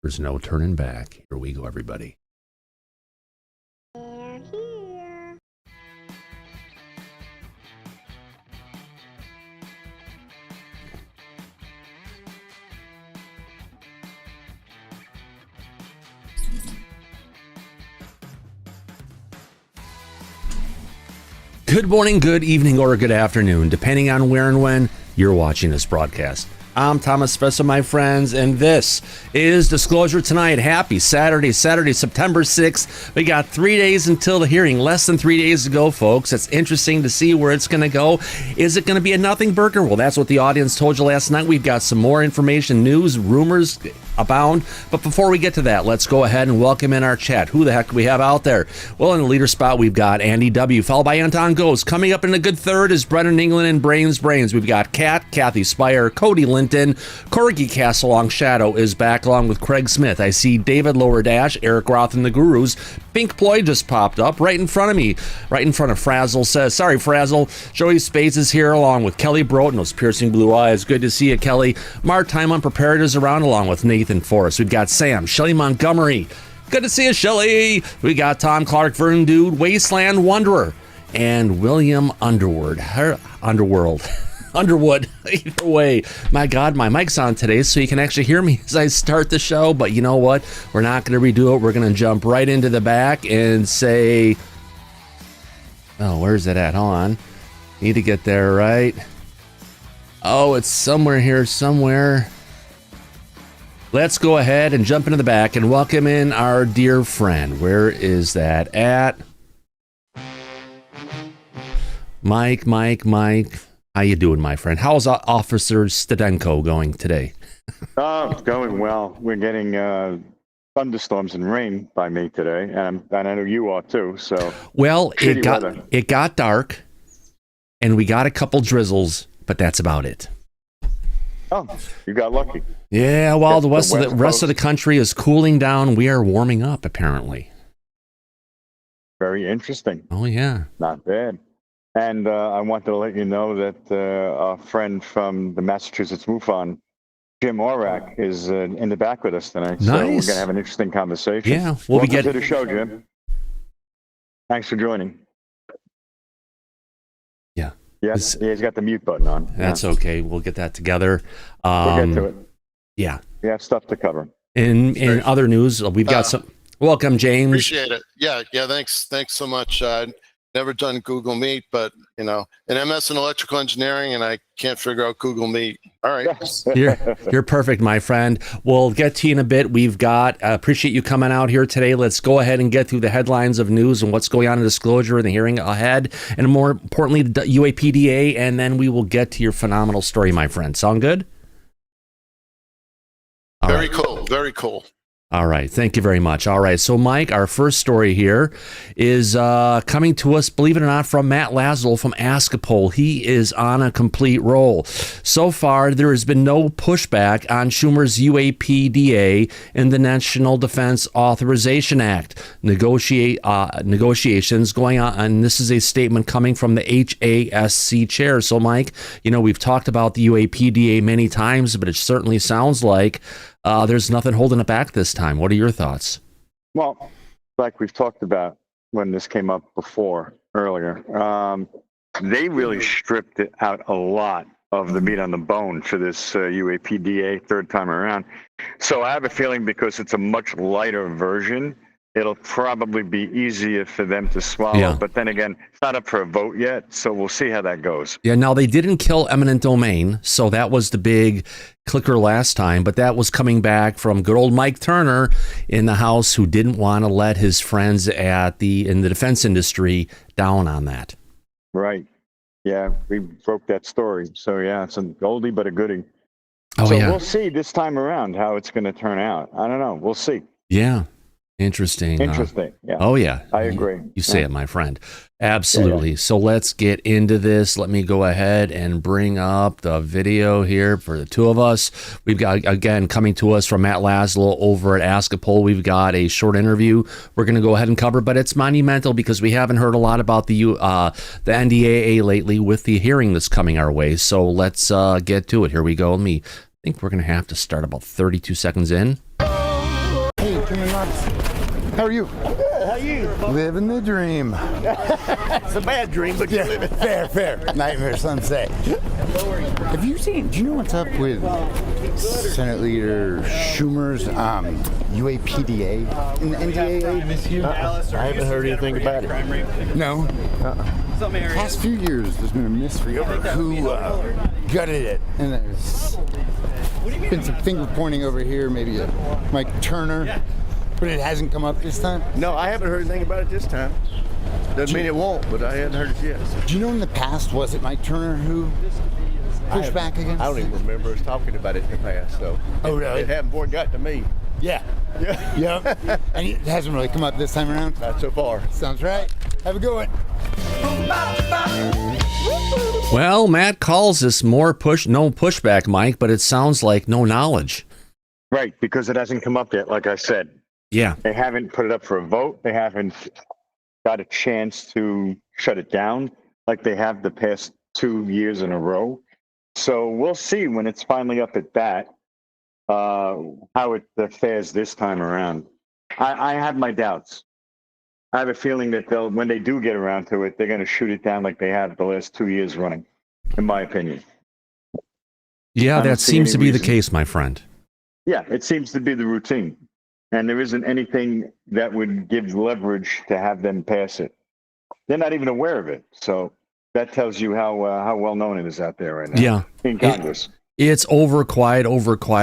There's no turning back. Here we go, everybody. They're here. Good morning, good evening, or good afternoon, depending on where and when you're watching this broadcast. I'm Thomas Fessler, my friends, and this is Disclosure Tonight. Happy Saturday, September 6th. We got 3 days until the hearing, less than 3 days to go, folks. It's interesting to see where it's going to go. Is it going to be a nothing burger? Well, that's what the audience told you last night. We've got some more information, news, rumors abound. But before we get to that, let's go ahead and welcome in our chat. Who the heck do we have out there? Well, in the leader spot, we've got Andy W., followed by Anton Ghost. Coming up in a good third is Brennan England and Brains. We've got Kat, Kathy Spire, Cody Linton, Corgi Castle Long Shadow is back along with Craig Smith. I see David Lower Dash, Eric Roth and the Gurus. Pink Ploy just popped up right in front of me, right in front of Frazzle. Says, sorry, Frazzle. Joey Spades is here along with Kelly Broten, those piercing blue eyes. Good to see you, Kelly. Mart Time Unprepared is around along with Nathan Forrest. We've got Sam, Shelley Montgomery. Good to see you, Shelley. We got Tom Clark, Vern Dude, Wasteland Wanderer, and William Underwood. Underwood. Either way, my God, my mic's on today, so you can actually hear me as I start the show. But you know what? We're not going to redo it. We're going to jump right into the back and say, oh, where's it at? Hold on. Need to get there, right? Oh, it's somewhere here, somewhere. Let's go ahead and jump into the back and welcome in our dear friend. Where is that at? Mike. How you doing, my friend? How's Officer Stadenko going today? It's going well. We're getting thunderstorms and rain by me today, and I know you are too. So well, it got dark, and we got a couple drizzles, but that's about it. Oh, you got lucky. Yeah, well, the rest of the country is cooling down. We are warming up, apparently. Very interesting. Oh yeah, not bad. And I wanted to let you know that our friend from the Massachusetts MUFON, Jim Arrach, is in the back with us tonight. Nice. So we're going to have an interesting conversation. Yeah, welcome to the show, Jim. Thanks for joining. Yeah. Yes, he's got the mute button on. That's okay. We'll get that together. We'll get to it. Yeah. We have stuff to cover. In other news, we've got some. Welcome, James. Appreciate it. Yeah. Thanks so much. Never done Google Meet, but and MS in electrical engineering, and I can't figure out Google Meet. All right. You're perfect, my friend. We'll get to you in a bit. We've got, appreciate you coming out here today. Let's go ahead and get through the headlines of news and what's going on in Disclosure and the hearing ahead, and more importantly, the UAPDA, and then we will get to your phenomenal story, my friend. Sound good? Very cool. Very cool. All right. Thank you very much. All right. So, Mike, our first story here is coming to us, believe it or not, from Matt Laszlo from Askapol. He is on a complete roll. So far, there has been no pushback on Schumer's UAPDA and the National Defense Authorization Act negotiations going on. And this is a statement coming from the HASC chair. So, Mike, we've talked about the UAPDA many times, but it certainly sounds like there's nothing holding it back this time. What are your thoughts? Well, like we've talked about when this came up earlier, they really stripped it out a lot of the meat on the bone for this UAPDA third time around. So I have a feeling because it's a much lighter version, it'll probably be easier for them to swallow. Yeah. But then again, it's not up for a vote yet, so we'll see how that goes. Yeah, now they didn't kill eminent domain, so that was the big clicker last time, but that was coming back from good old Mike Turner in the House, who didn't want to let his friends in the defense industry down on that. Right. Yeah, we broke that story. So yeah, it's an oldie but a goodie. Oh, so yeah. We'll see this time around how it's going to turn out. I don't know. We'll see. Yeah. Interesting. Yeah. Oh, yeah. I agree. You say it, my friend. Absolutely. Yeah. So let's get into this. Let me go ahead and bring up the video here for the two of us. We've got, again, coming to us from Matt Laszlo over at Askapol. We've got a short interview we're going to go ahead and cover, but it's monumental because we haven't heard a lot about the NDAA lately with the hearing that's coming our way. So let's get to it. Here we go. I think we're going to have to start about 32 seconds in. How are you? Good, how are you? Living the dream. It's a bad dream, but you live it. Fair. Nightmare, some say. Have you seen, do you know what's up with Senate Leader Schumer's UAPDA in the NDAA? I haven't heard anything about it. No? Past few years, there's been a mystery over who gutted it. And there's been some finger pointing over here, maybe a Mike Turner. But it hasn't come up this time? No, I haven't heard anything about it this time. Doesn't mean it won't, but I hadn't heard it yet. Do you know in the past, was it Mike Turner who pushed back against I don't even remember us talking about it in the past, so. Oh, really? It hadn't before it got to me. Yeah. Yep. And it hasn't really come up this time around? Not so far. Sounds right. Have a good one. Well, Matt calls this no pushback, Mike, but it sounds like no knowledge. Right, because it hasn't come up yet, like I said. Yeah. They haven't put it up for a vote. They haven't got a chance to shut it down like they have the past 2 years in a row. So we'll see when it's finally up at bat how it fares this time around. I have my doubts. I have a feeling that when they do get around to it, they're going to shoot it down like they have the last 2 years running, in my opinion. Yeah, that seems to be the case, my friend. Yeah, it seems to be the routine. And there isn't anything that would give leverage to have them pass it. They're not even aware of it. So that tells you how well known it is out there right now. Yeah. In Congress. It's over quiet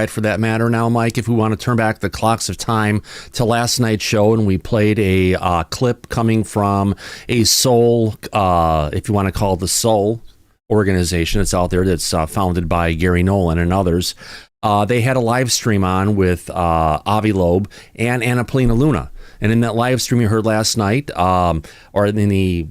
for that matter now, Mike. If we want to turn back the clocks of time to last night's show, and we played a clip coming from a Soul, if you want to call it the Soul organization that's out there that's founded by Gary Nolan and others. They had a live stream on with Avi Loeb and Paulina Luna. And in that live stream you heard last night, or in the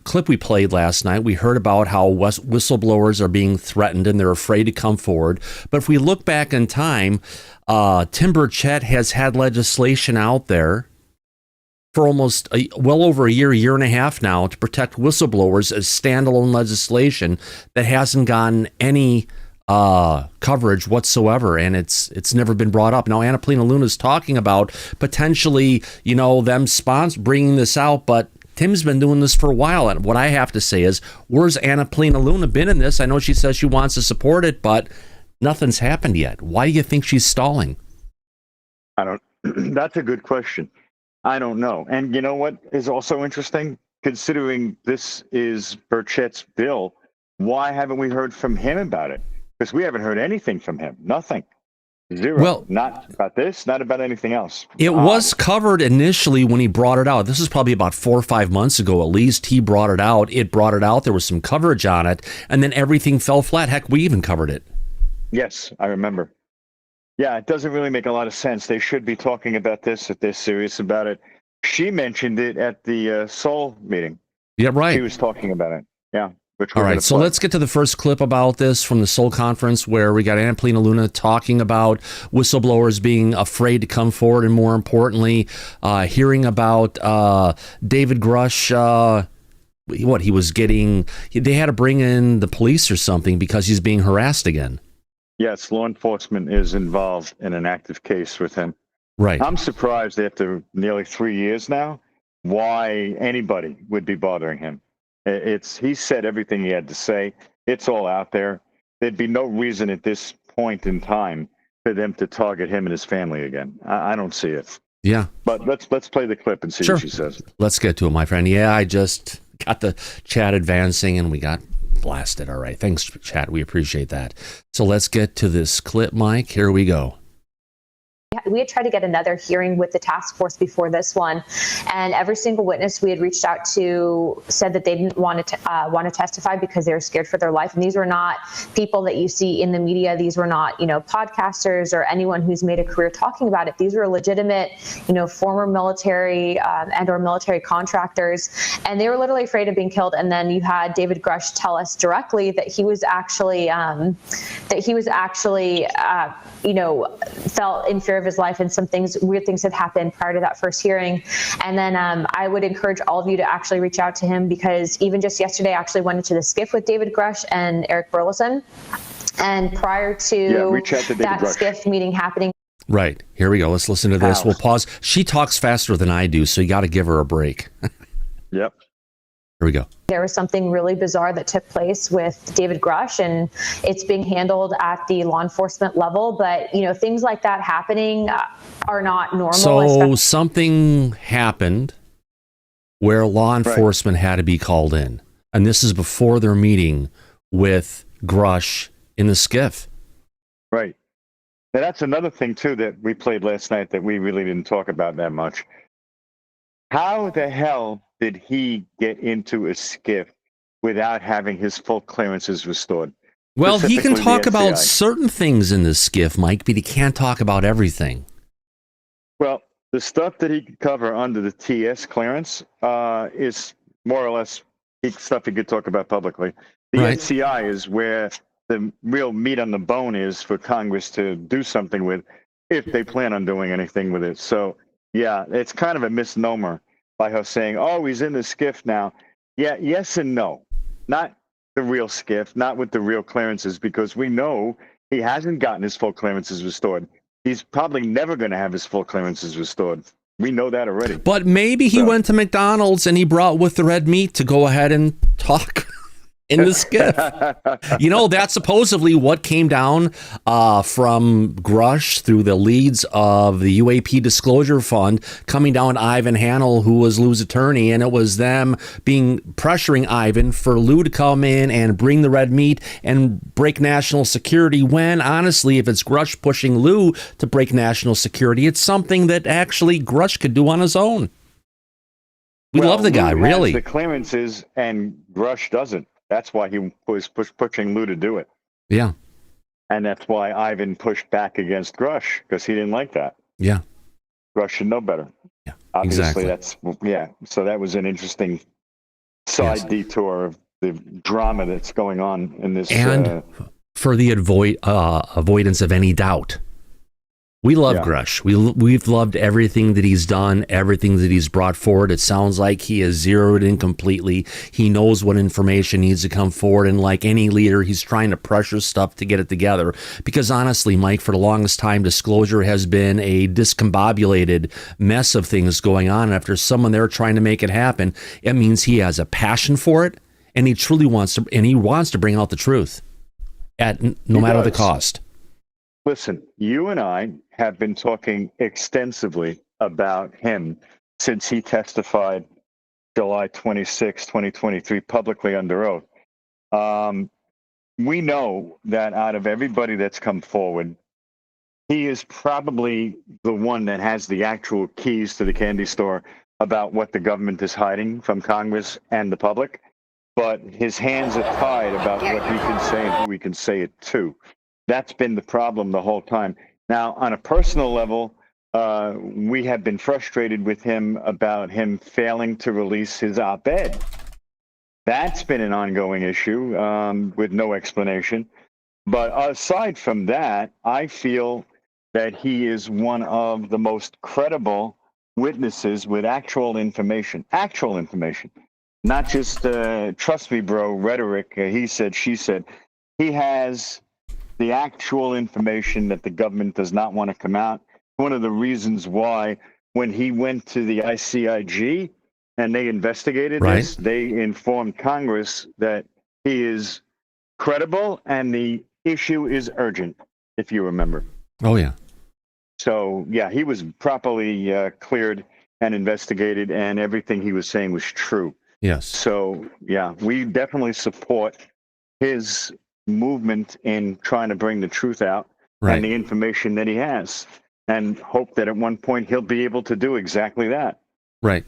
clip we played last night, we heard about how whistleblowers are being threatened and they're afraid to come forward. But if we look back in time, Tim Burchett has had legislation out there for almost well over a year and a half now to protect whistleblowers as standalone legislation that hasn't gotten any coverage whatsoever, and it's never been brought up. Now, Paulina Luna's talking about potentially, them bringing this out, but Tim's been doing this for a while, and what I have to say is, where's Paulina Luna been in this? I know she says she wants to support it, but nothing's happened yet. Why do you think she's stalling? That's a good question. I don't know. And you know what is also interesting? Considering this is Burchett's bill, why haven't we heard from him about it? Because we haven't heard anything from him. Nothing. Zero. Well, not about this, not about anything else. It was covered initially when he brought it out. This is probably about 4 or 5 months ago at least. He brought it out. It brought it out. There was some coverage on it. And then everything fell flat. Heck, we even covered it. Yes, I remember. Yeah, it doesn't really make a lot of sense. They should be talking about this if they're serious about it. She mentioned it at the Seoul meeting. Yeah, right. She was talking about it. Yeah. All right, so let's get to the first clip about this from the Seoul conference, where we got Paulina Luna talking about whistleblowers being afraid to come forward, and more importantly, hearing about David Grusch, what he was getting. They had to bring in the police or something because he's being harassed again. Yes, law enforcement is involved in an active case with him. Right. I'm surprised after nearly 3 years now why anybody would be bothering him. He said everything he had to say. It's all out there. There'd be no reason at this point in time for them to target him and his family again. I don't see it. Yeah. But let's play the clip and see what she says. Let's get to it, my friend. Yeah, I just got the chat advancing and we got blasted. All right. Thanks, chat. We appreciate that. So let's get to this clip, Mike. Here we go. We had tried to get another hearing with the task force before this one, and every single witness we had reached out to said that they didn't want to testify because they were scared for their life. And these were not people that you see in the media. These were not, podcasters or anyone who's made a career talking about it. These were legitimate, former military and/or military contractors, and they were literally afraid of being killed. And then you had David Grusch tell us directly that he was actually, felt in fear of his life, and some weird things had happened prior to that first hearing. And then I would encourage all of you to actually reach out to him, because even just yesterday I actually went into the skiff with David Grusch and Eric Burleson. And prior to that skiff meeting happening. Right. Here we go. Let's listen to this. How? We'll pause. She talks faster than I do, so you got to give her a break. Yep. Here we go. There was something really bizarre that took place with David Grusch, and it's being handled at the law enforcement level. But, you know, things like that happening are not normal. So something happened where law enforcement had to be called in. And this is before their meeting with Grusch in the skiff. Right. Now, that's another thing, too, that we played last night that we really didn't talk about that much. How the hell did he get into a skiff without having his full clearances restored? Well, he can Specifically talk the about FBI. certain things in this skiff, Mike, but he can't talk about everything. Well, the stuff that he could cover under the TS clearance is more or less stuff he could talk about publicly. The Right. NCI is where the real meat on the bone is for Congress to do something with, if they plan on doing anything with it. So, yeah, it's kind of a misnomer by her saying, oh, he's in the skiff now. Yeah, yes and no. Not the real skiff, not with the real clearances, because we know he hasn't gotten his full clearances restored. He's probably never going to have his full clearances restored. We know that already. But maybe he went to McDonald's and he brought with the red meat to go ahead and talk in the skiff. You know, that's supposedly what came down from Grusch through the leads of the UAP Disclosure Fund, coming down Ivan Hanel, who was Lou's attorney, and it was them pressuring Ivan for Lou to come in and bring the red meat and break national security, when honestly, if it's Grusch pushing Lou to break national security, it's something that actually Grusch could do on his own. We love the guy, Lou has really. the clearances and Grusch doesn't. That's why he was pushing Lou to do it. Yeah. And that's why Ivan pushed back against Grusch, because he didn't like that. Yeah. Grusch should know better. Yeah. Obviously, Exactly. So that was an interesting side detour of the drama that's going on in this. And for the avoidance of any doubt, we love Grusch. We've loved everything that he's done, everything that he's brought forward. It sounds like he has zeroed in completely. He knows what information needs to come forward, and like any leader, he's trying to pressure stuff to get it together. Because honestly, Mike, for the longest time, Disclosure has been a discombobulated mess of things going on. And after someone there trying to make it happen, it means he has a passion for it, and he truly wants to bring out the truth at no matter the cost. Listen, you and I have been talking extensively about him since he testified July 26, 2023, publicly under oath. We know that out of everybody that's come forward, he is probably the one that has the actual keys to the candy store about what the government is hiding from Congress and the public. But his hands are tied about what he can say and who he can say it to. That's been the problem the whole time. Now, on a personal level, we have been frustrated with him about him failing to release his op-ed. That's been an ongoing issue with no explanation. But aside from that, I feel that he is one of the most credible witnesses with actual information, not just trust me, bro, rhetoric, he said, she said. He has the actual information that the government does not want to come out. One of the reasons why, when he went to the ICIG and they investigated this, they informed Congress that he is credible and the issue is urgent, if you remember. Oh, yeah. So, yeah, he was properly cleared and investigated, and everything he was saying was true. Yes. So, yeah, we definitely support his movement in trying to bring the truth out and the information that he has, and hope that at one point he'll be able to do exactly that. Right.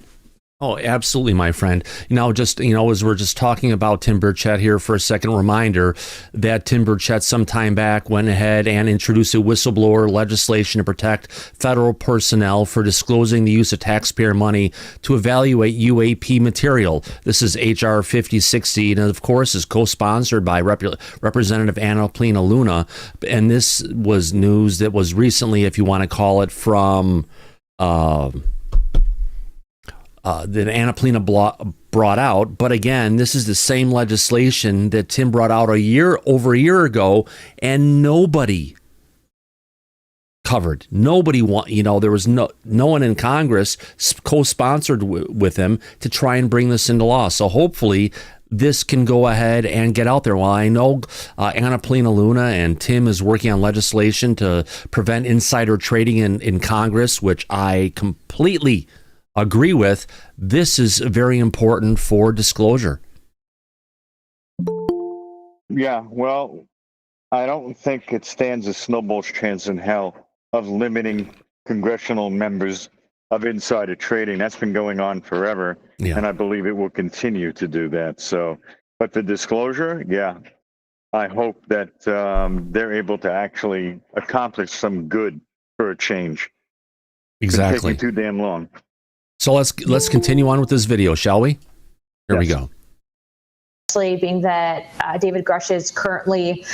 Oh, absolutely, my friend. As we're just talking about Tim Burchett here for a second, reminder that Tim Burchett sometime back went ahead and introduced a whistleblower legislation to protect federal personnel for disclosing the use of taxpayer money to evaluate UAP material. This is H.R. 5060, and of course is co-sponsored by Representative Annapolina Luna. And this was news that was recently, if you want to call it, from that Annapolina brought out. But again, this is the same legislation that Tim brought out over a year ago, and nobody covered. Nobody there was no one in Congress co-sponsored with him to try and bring this into law. So hopefully this can go ahead and get out there. Well, I know Anna Paulina Luna and Tim is working on legislation to prevent insider trading in Congress, which I completely agree with. This is very important for disclosure. Yeah, well, I don't think it stands a snowball's chance in hell of limiting congressional members of insider trading. That's been going on forever, and I believe it will continue to do that. So, but the disclosure, yeah, I hope that they're able to actually accomplish some good for a change. Exactly. It's taking too damn long. So let's continue on with this video, shall we? Here we go. Being that David Grusch is currently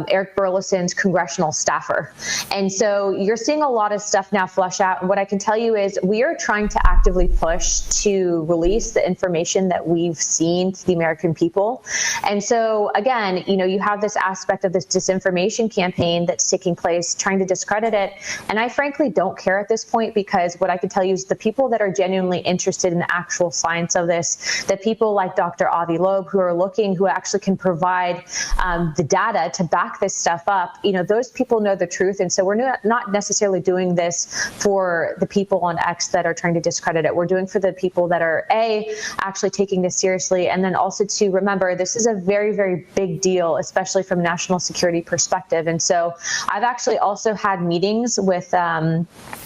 Eric Burleson's congressional staffer. And so you're seeing a lot of stuff now flush out. And what I can tell you is we are trying to actively push to release the information that we've seen to the American people. And so, again, you have this aspect of this disinformation campaign that's taking place, trying to discredit it. And I frankly don't care at this point, because what I can tell you is the people that are genuinely interested in the actual science of this, the people like Dr. Avi Loeb, who actually can provide the data to back this stuff up, those people know the truth. And so we're not necessarily doing this for the people on X that are trying to discredit it. We're doing for the people that are actually taking this seriously. And then also to remember, this is a very, very big deal, especially from a national security perspective. And so I've actually also had meetings with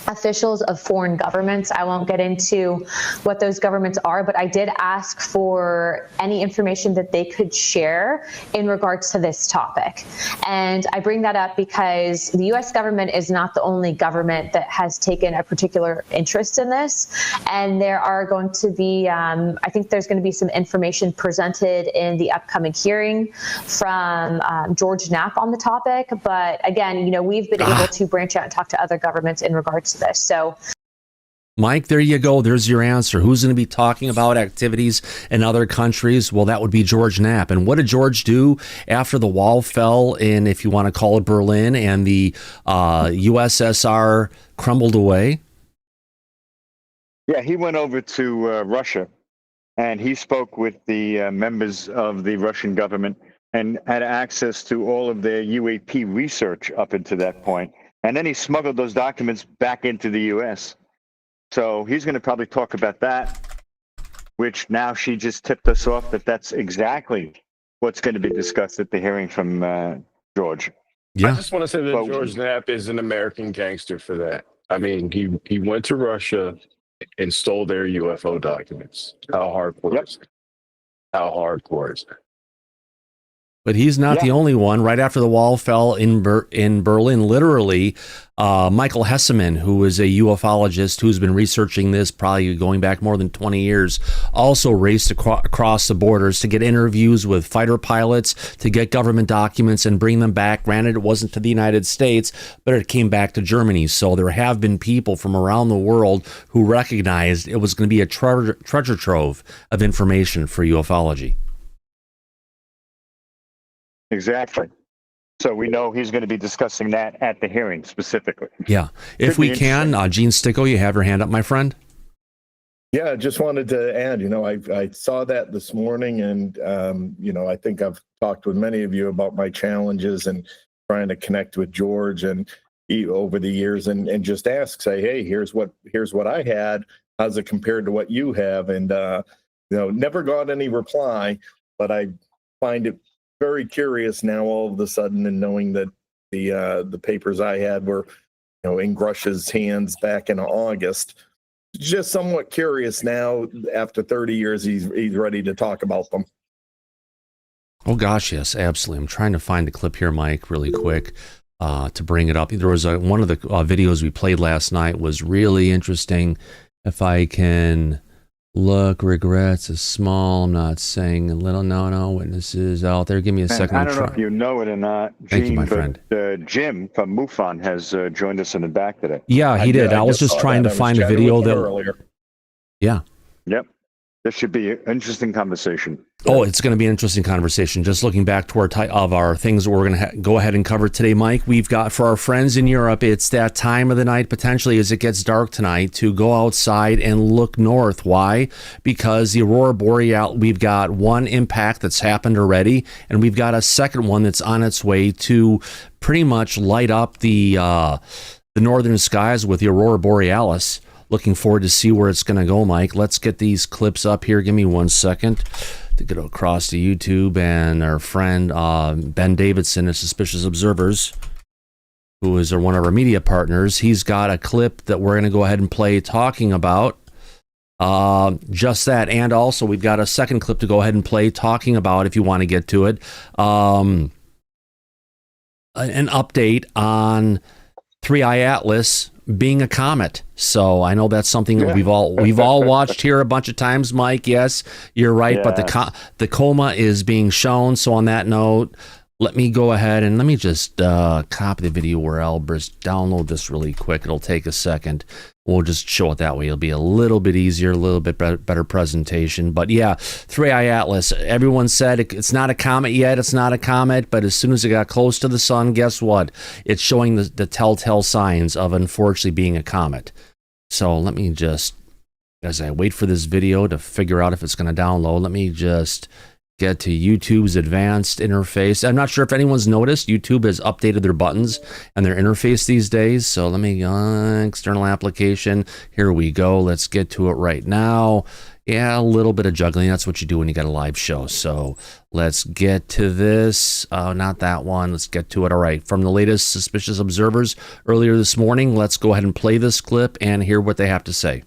officials of foreign governments. I won't get into what those governments are, but I did ask for any information that they could share in regards to this topic. And I bring that up because the U.S. government is not the only government that has taken a particular interest in this. And there are going to be, I think there's going to be some information presented in the upcoming hearing from George Knapp on the topic. But again, we've been able to branch out and talk to other governments in regards to this. So, Mike, there you go. There's your answer. Who's going to be talking about activities in other countries? Well, that would be George Knapp. And what did George do after the wall fell in, if you want to call it, Berlin, and the USSR crumbled away? Yeah, he went over to Russia, and he spoke with the members of the Russian government and had access to all of their UAP research up until that point. And then he smuggled those documents back into the U.S. So he's going to probably talk about that, which now she just tipped us off that that's exactly what's going to be discussed at the hearing from George. Yeah. I just want to say that George Knapp is an American gangster for that. I mean, he went to Russia and stole their UFO documents. How hardcore is it? How hardcore is it? But he's not the only one. Right after the wall fell in Berlin, literally, Michael Hesseman, who is a ufologist who's been researching this probably going back more than 20 years, also raced across the borders to get interviews with fighter pilots, to get government documents and bring them back. Granted, it wasn't to the United States, but it came back to Germany. So there have been people from around the world who recognized it was going to be a treasure trove of information for ufology. Exactly. So we know he's going to be discussing that at the hearing specifically. Yeah. If we can, Gene Sticko, you have your hand up, my friend. Yeah, I just wanted to add, I saw that this morning, and, I think I've talked with many of you about my challenges and trying to connect with George and over the years and just say, hey, here's what I had. How's it compared to what you have? And, never got any reply, but I find it very curious now all of a sudden, and knowing that the papers I had were, in Grusch's hands back in August. Just somewhat curious now, after 30 years, he's ready to talk about them. Oh gosh, yes, absolutely. I'm trying to find the clip here, Mike, really quick, to bring it up. There was one of the videos we played last night was really interesting. If I can look, regrets is small. I'm not saying a little. No, witnesses out there. Give me a second. I don't know if you know it or not, Gene, thank you, my friend. Jim from MUFON has joined us in the back today. Yeah, he did. I was just trying to find a video that. Earlier. Yeah. Yep. This should be an interesting conversation. Oh, it's going to be an interesting conversation. Just looking back to our things that we're going to go ahead and cover today, Mike, we've got for our friends in Europe, it's that time of the night potentially as it gets dark tonight to go outside and look north. Why? Because the Aurora Borealis, we've got one impact that's happened already, and we've got a second one that's on its way to pretty much light up the northern skies with the Aurora Borealis. Looking forward to see where it's going to go, Mike. Let's get these clips up here. Give me 1 second to get across to YouTube. And our friend Ben Davidson of Suspicious Observers, who is one of our media partners, he's got a clip that we're going to go ahead and play talking about just that. And also, we've got a second clip to go ahead and play talking about, if you want to get to it, an update on 3i Atlas being a comet. So I know that's something that we've all watched here a bunch of times, Mike. Yes, you're right. But the coma is being shown. So on that note, let me go ahead and let me just copy the video URL, just download this really quick. It'll take a second. We'll just show it that way. It'll be a little bit easier, a little bit better presentation. But yeah, 3i Atlas, everyone said it's not a comet yet. It's not a comet. But as soon as it got close to the sun, guess what? It's showing the telltale signs of unfortunately being a comet. So let me just, as I wait for this video to figure out if it's going to download, let me just get to YouTube's advanced interface. I'm not sure if anyone's noticed, YouTube has updated their buttons and their interface these days. So let me external application. Here we go. Let's get to it right now. Yeah, a little bit of juggling. That's what you do when you got a live show. So let's get to this. Not that one. Let's get to it. All right. From the latest Suspicious Observers earlier this morning, let's go ahead and play this clip and hear what they have to say.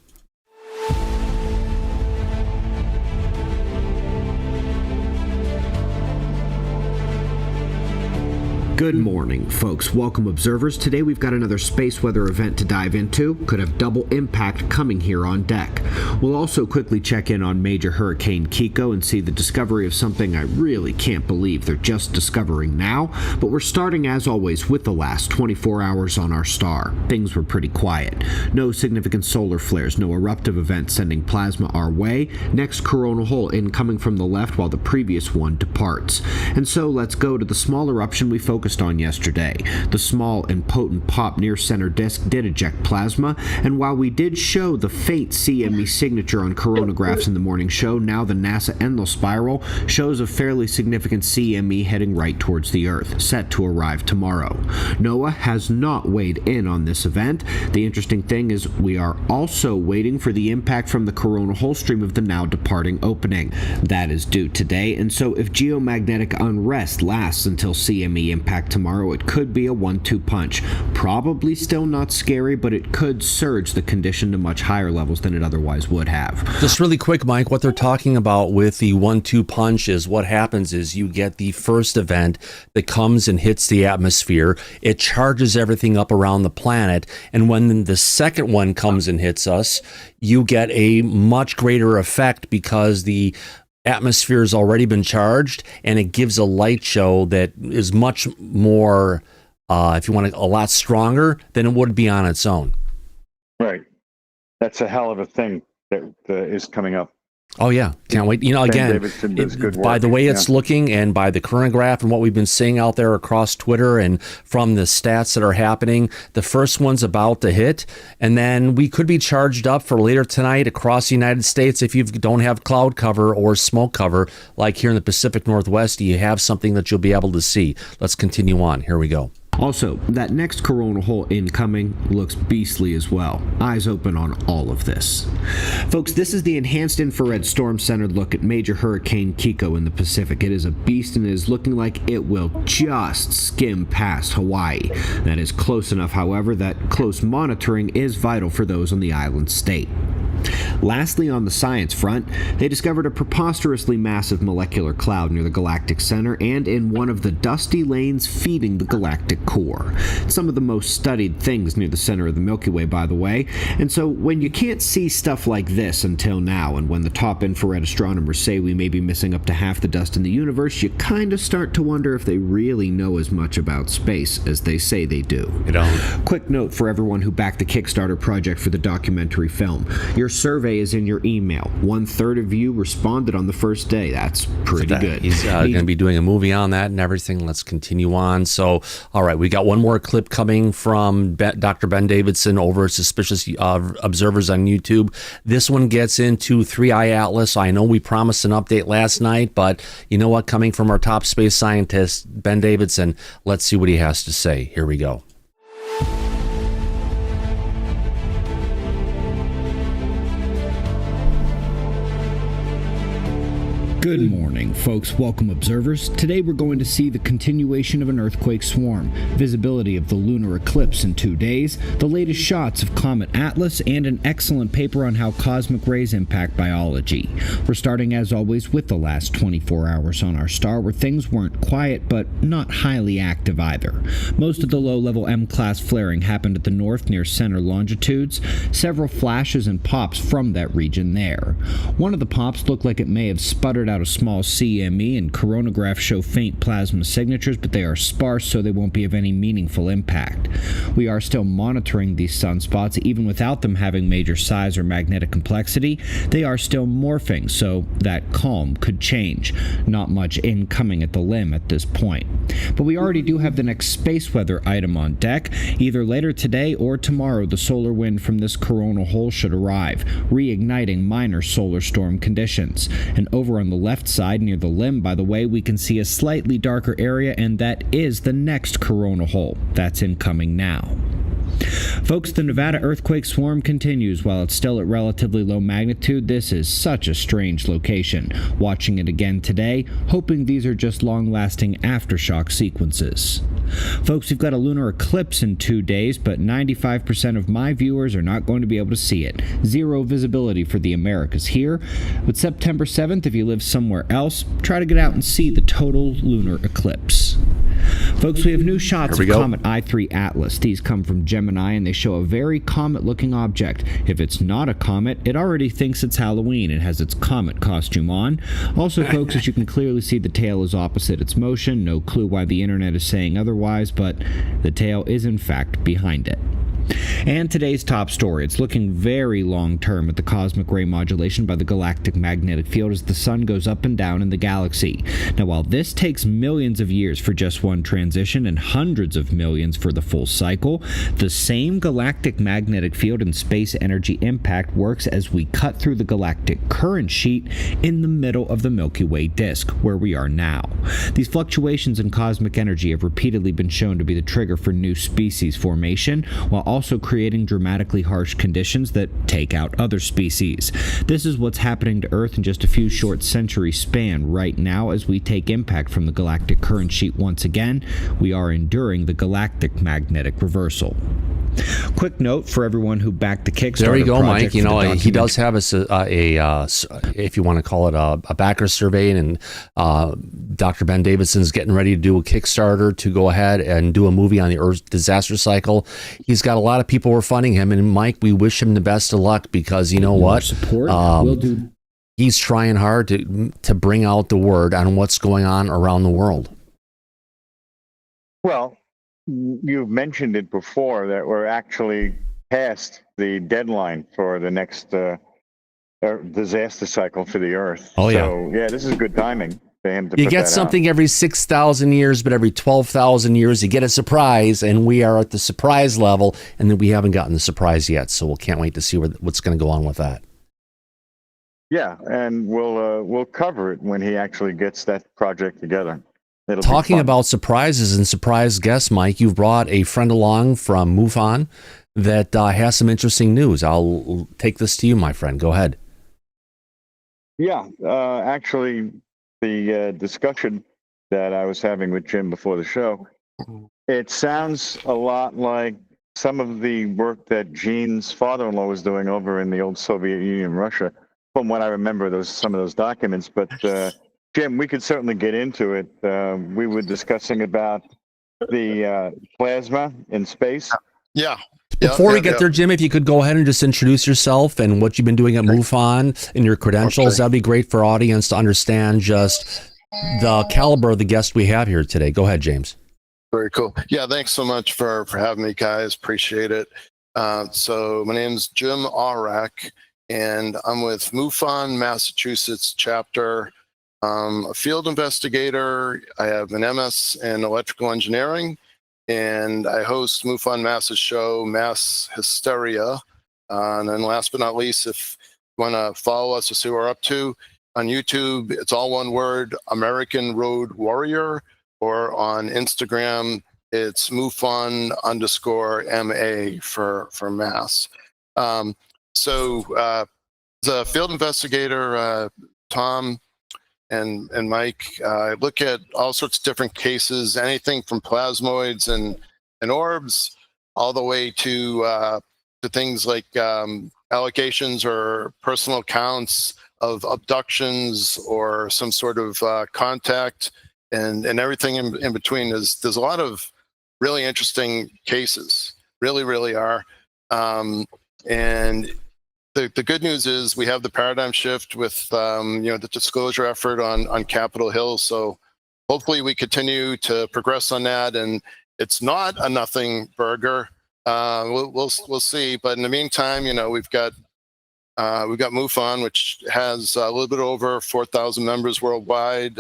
Good morning, folks. Welcome, observers. Today we've got another space weather event to dive into. Could have double impact coming here on deck. We'll also quickly check in on Major Hurricane Kiko and see the discovery of something I really can't believe they're just discovering now. But we're starting, as always, with the last 24 hours on our star. Things were pretty quiet. No significant solar flares, no eruptive events sending plasma our way. Next coronal hole incoming from the left while the previous one departs. And so let's go to the small eruption we focused on yesterday. The small and potent pop near center disk did eject plasma, and while we did show the faint CME signature on coronagraphs in the morning show, now the NASA Endless Spiral shows a fairly significant CME heading right towards the Earth, set to arrive tomorrow. NOAA has not weighed in on this event. The interesting thing is we are also waiting for the impact from the coronal hole stream of the now departing opening. That is due today, and so if geomagnetic unrest lasts until CME impact tomorrow, it could be a 1-2 punch. Probably still not scary, but it could surge the condition to much higher levels than it otherwise would have. Just really quick, Mike, what they're talking about with the 1-2 punch is what happens is you get the first event that comes and hits the atmosphere. It charges everything up around the planet, and when the second one comes and hits us, you get a much greater effect because the atmosphere has already been charged, and it gives a light show that is much more, if you want to, a lot stronger than it would be on its own. Right. That's a hell of a thing that is coming up. Oh, yeah. Can't wait. You know, again, by the way it's looking and by the current graph and what we've been seeing out there across Twitter and from the stats that are happening, the first one's about to hit. And then we could be charged up for later tonight across the United States. If you don't have cloud cover or smoke cover, like here in the Pacific Northwest, you have something that you'll be able to see. Let's continue on. Here we go. Also, that next coronal hole incoming looks beastly as well. Eyes open on all of this. Folks, this is the enhanced infrared storm-centered look at Major Hurricane Kiko in the Pacific. It is a beast and it is looking like it will just skim past Hawaii. That is close enough, however, that close monitoring is vital for those on the island state. Lastly, on the science front, they discovered a preposterously massive molecular cloud near the galactic center and in one of the dusty lanes feeding the galactic core. Some of the most studied things near the center of the Milky Way, by the way, and so when you can't see stuff like this until now, and when the top infrared astronomers say we may be missing up to half the dust in the universe, you kind of start to wonder if they really know as much about space as they say they do. You don't. Quick note for everyone who backed the Kickstarter project for the documentary film. Your survey survey is in your email. 1/3 of you responded on the first day. That's pretty good. He's going to be doing a movie on that and everything. Let's continue on. So, all right, we got one more clip coming from Dr. Ben Davidson over at Suspicious Observers on YouTube. This one gets into 3i Atlas. I know we promised an update last night, but you know what? Coming from our top space scientist, Ben Davidson, let's see what he has to say. Here we go. Good morning, folks. Welcome, observers. Today we're going to see the continuation of an earthquake swarm, visibility of the lunar eclipse in 2 days, the latest shots of Comet Atlas, and an excellent paper on how cosmic rays impact biology. We're starting, as always, with the last 24 hours on our star, where things weren't quiet, but not highly active either. Most of the low-level M-class flaring happened at the north near center longitudes, several flashes and pops from that region there. One of the pops looked like it may have sputtered out a small CME, and coronagraphs show faint plasma signatures, but they are sparse, so they won't be of any meaningful impact. We are still monitoring these sunspots. Even without them having major size or magnetic complexity, they are still morphing, so that calm could change. Not much incoming at the limb at this point. But we already do have the next space weather item on deck. Either later today or tomorrow, the solar wind from this coronal hole should arrive, reigniting minor solar storm conditions. And over on the left side near the limb, by the way, we can see a slightly darker area, and that is the next corona hole. That's incoming now. Folks, the Nevada earthquake swarm continues. While it's still at relatively low magnitude, this is such a strange location. Watching it again today, hoping these are just long-lasting aftershock sequences. Folks, we've got a lunar eclipse in 2 days, but 95% of my viewers are not going to be able to see it. Zero visibility for the Americas here. But September 7th, if you live somewhere else, try to get out and see the total lunar eclipse. Folks, we have new shots of Comet I3 Atlas. These come from Gemini, and they show a very comet-looking object. If it's not a comet, it already thinks it's Halloween and has its comet costume on. Also, folks, as you can clearly see, the tail is opposite its motion. No clue why the internet is saying otherwise, but the tail is in fact behind it. And today's top story. It's looking very long-term at the cosmic ray modulation by the galactic magnetic field as the sun goes up and down in the galaxy. Now, while this takes millions of years for just one transition and hundreds of millions for the full cycle, the same galactic magnetic field and space energy impact works as we cut through the galactic current sheet in the middle of the Milky Way disk, where we are now. These fluctuations in cosmic energy have repeatedly been shown to be the trigger for new species formation, while also creating dramatically harsh conditions that take out other species. This is what's happening to Earth in just a few short century span right now as we take impact from the galactic current sheet once again. We are enduring the galactic magnetic reversal. Quick note for everyone who backed the Kickstarter. There you go, Mike. You know, he does have if you want to call it a backer survey, and Dr. Ben Davidson's getting ready to do a Kickstarter to go ahead and do a movie on the Earth disaster cycle. He's got a lot of people who are funding him, and Mike, we wish him the best of luck, because you know what? Support will do. He's trying hard to bring out the word on what's going on around the world. Well, you've mentioned it before that we're actually past the deadline for the next disaster cycle for the Earth. Oh, yeah. So, yeah, this is good timing for him to You put get that something out. every 6,000 years, but every 12,000 years you get a surprise, and we are at the surprise level, and then we haven't gotten the surprise yet, so we can't wait to see what's going to go on with that. Yeah, and we'll cover it when he actually gets that project together. It'll Talking be fun. about surprises and surprise guests, Mike, you've brought a friend along from MUFON that has some interesting news. I'll take this to you, my friend. Go ahead. Yeah, actually, the discussion that I was having with Jim before the show, it sounds a lot like some of the work that Gene's father-in-law was doing over in the old Soviet Union, Russia, from what I remember, some of those documents. But Jim, we could certainly get into it. We were discussing about the plasma in space. Yeah. Before we get there, Jim, if you could go ahead and just introduce yourself and what you've been doing at MUFON and your credentials, that'd be great for our audience to understand just the caliber of the guest we have here today. Go ahead, James. Very cool. Yeah, thanks so much for having me, guys. Appreciate it. So my name's Jim Arrach, and I'm with MUFON Massachusetts chapter, a field investigator. I have an MS in electrical engineering, and I host MUFON Mass's show, Mass Hysteria. And then last but not least, if you want to follow us to see what we're up to, on YouTube, it's all one word, American Road Warrior, or on Instagram, it's MUFON_MA for Mass. So the field investigator, Tom and Mike, look at all sorts of different cases, anything from plasmoids and orbs, all the way to things like allegations or personal accounts of abductions or some sort of contact, and everything in between. There's a lot of really interesting cases, really are. And the good news is we have the paradigm shift with the disclosure effort on Capitol Hill. So hopefully we continue to progress on that, and it's not a nothing burger. We'll see. But in the meantime, we've got MUFON, which has a little bit over 4,000 members worldwide,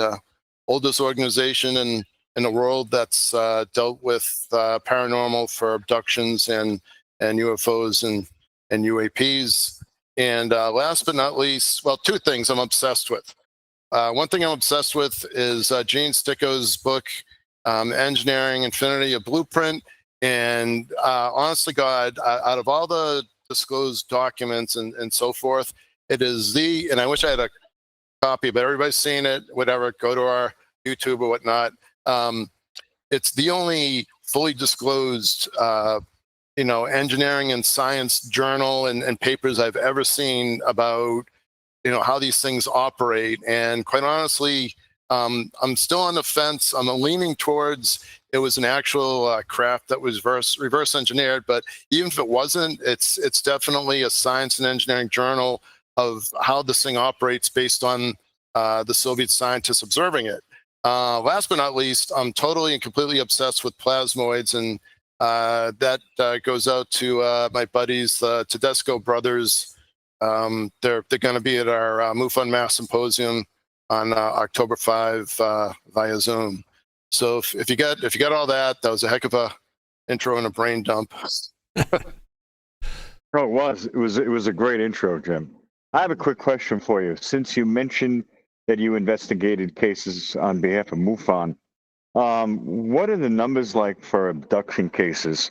oldest organization in the world that's dealt with paranormal for abductions and UFOs and UAPs. And last but not least, well, two things I'm obsessed with. One thing I'm obsessed with is Gene Sticko's book, Engineering Infinity, a Blueprint. And honestly, God, out of all the disclosed documents and so forth, it is and I wish I had a copy, but everybody's seen it, whatever, go to our YouTube or whatnot. It's the only fully disclosed engineering and science journal and papers I've ever seen about how these things operate. And quite honestly, I'm still on the fence. I'm leaning towards it was an actual craft that was reverse engineered, but even if it wasn't, it's definitely a science and engineering journal of how this thing operates based on the Soviet scientists observing it. Last but not least, I'm totally and completely obsessed with plasmoids, and that goes out to my buddies, the Tedesco brothers. They're going to be at our MUFON Mass Symposium on October 5 via Zoom. So if you got all that was a heck of a intro and a brain dump. Oh, it was a great intro, Jim. I have a quick question for you. Since you mentioned that you investigated cases on behalf of MUFON, what are the numbers like for abduction cases,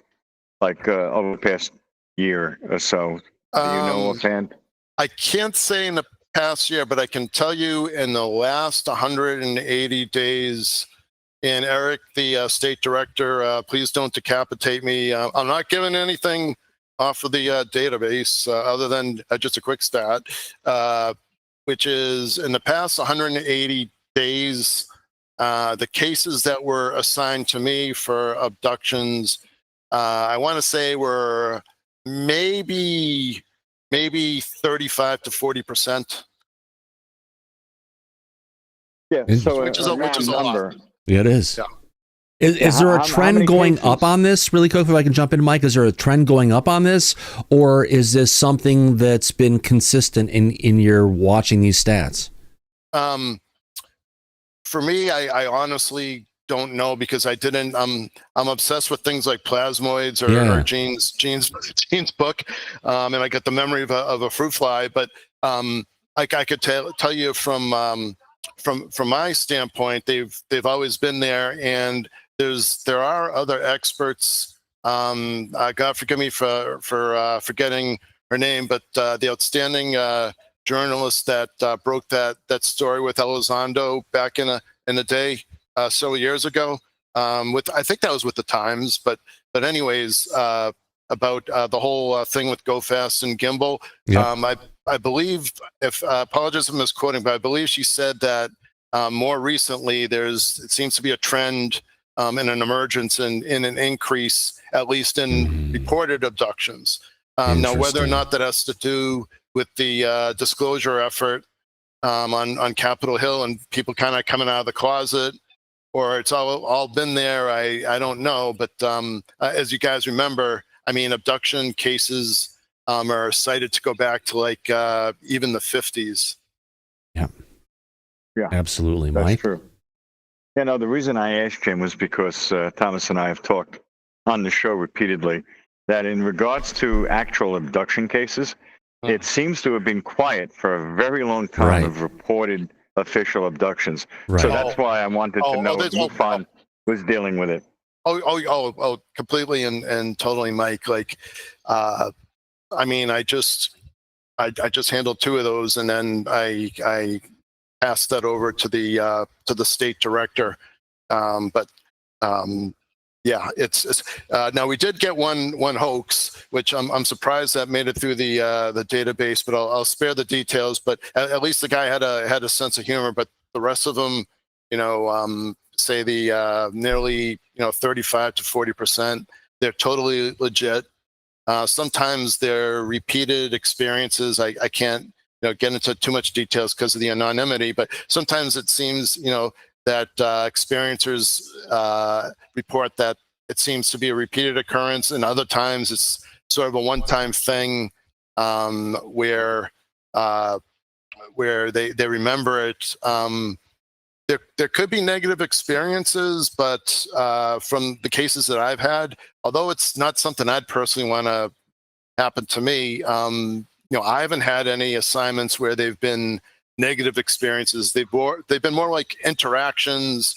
like over the past year or so? Do you know offhand? I can't say in the past year, but I can tell you in the last 180 days. And Eric, the state director, please don't decapitate me. I'm not giving anything off of the database other than just a quick stat, which is in the past 180 days, the cases that were assigned to me for abductions, I want to say were maybe 35 to 40%. Yeah, so which is a number. lot. Yeah, it is. Yeah. Is there a trend going up on this? Really quick, if I can jump in, Mike, is there a trend going up on this, or is this something that's been consistent in your watching these stats? For me, I honestly don't know, because I didn't. I'm obsessed with things like plasmoids or Gene's book, and I got the memory of a fruit fly. But I could tell you from my standpoint, they've always been there, and there are other experts. God forgive me for forgetting her name, but the outstanding journalist that broke that story with Elizondo back in the day, several years ago. I think that was with the Times, but anyways, about the whole thing with Go Fast and Gimbal. Yep. I believe, apologize if I'm misquoting, but I believe she said that more recently it seems to be a trend and an emergence in an increase, at least in reported abductions. Now, whether or not that has to do with the disclosure effort on Capitol Hill and people kind of coming out of the closet, or it's all been there, I don't know. But as you guys remember, I mean, abduction cases are cited to go back to like even the 50s. Yeah. Yeah. Absolutely, That's Mike. true. You know, the reason I asked Jim was because Thomas and I have talked on the show repeatedly that in regards to actual abduction cases, it seems to have been quiet for a very long time Right. of reported official abductions. Right. So that's why I wanted to know if MUFON was dealing with it. Oh, completely and totally, Mike. Like, I mean, I just handled 2 of those, and then I passed that over to the state director. Yeah, it's now we did get one hoax, which I'm surprised that made it through the database, but I'll spare the details. But at least the guy had a sense of humor. But the rest of them, you know, say the nearly 35 to 40%, they're totally legit. Sometimes they're repeated experiences. I can't get into too much details because of the anonymity, but sometimes it seems that experiencers report that it seems to be a repeated occurrence, and other times it's sort of a one-time thing where they remember it. There could be negative experiences, but from the cases that I've had, although it's not something I'd personally want to happen to me, I haven't had any assignments where they've been negative experiences. They've been more like interactions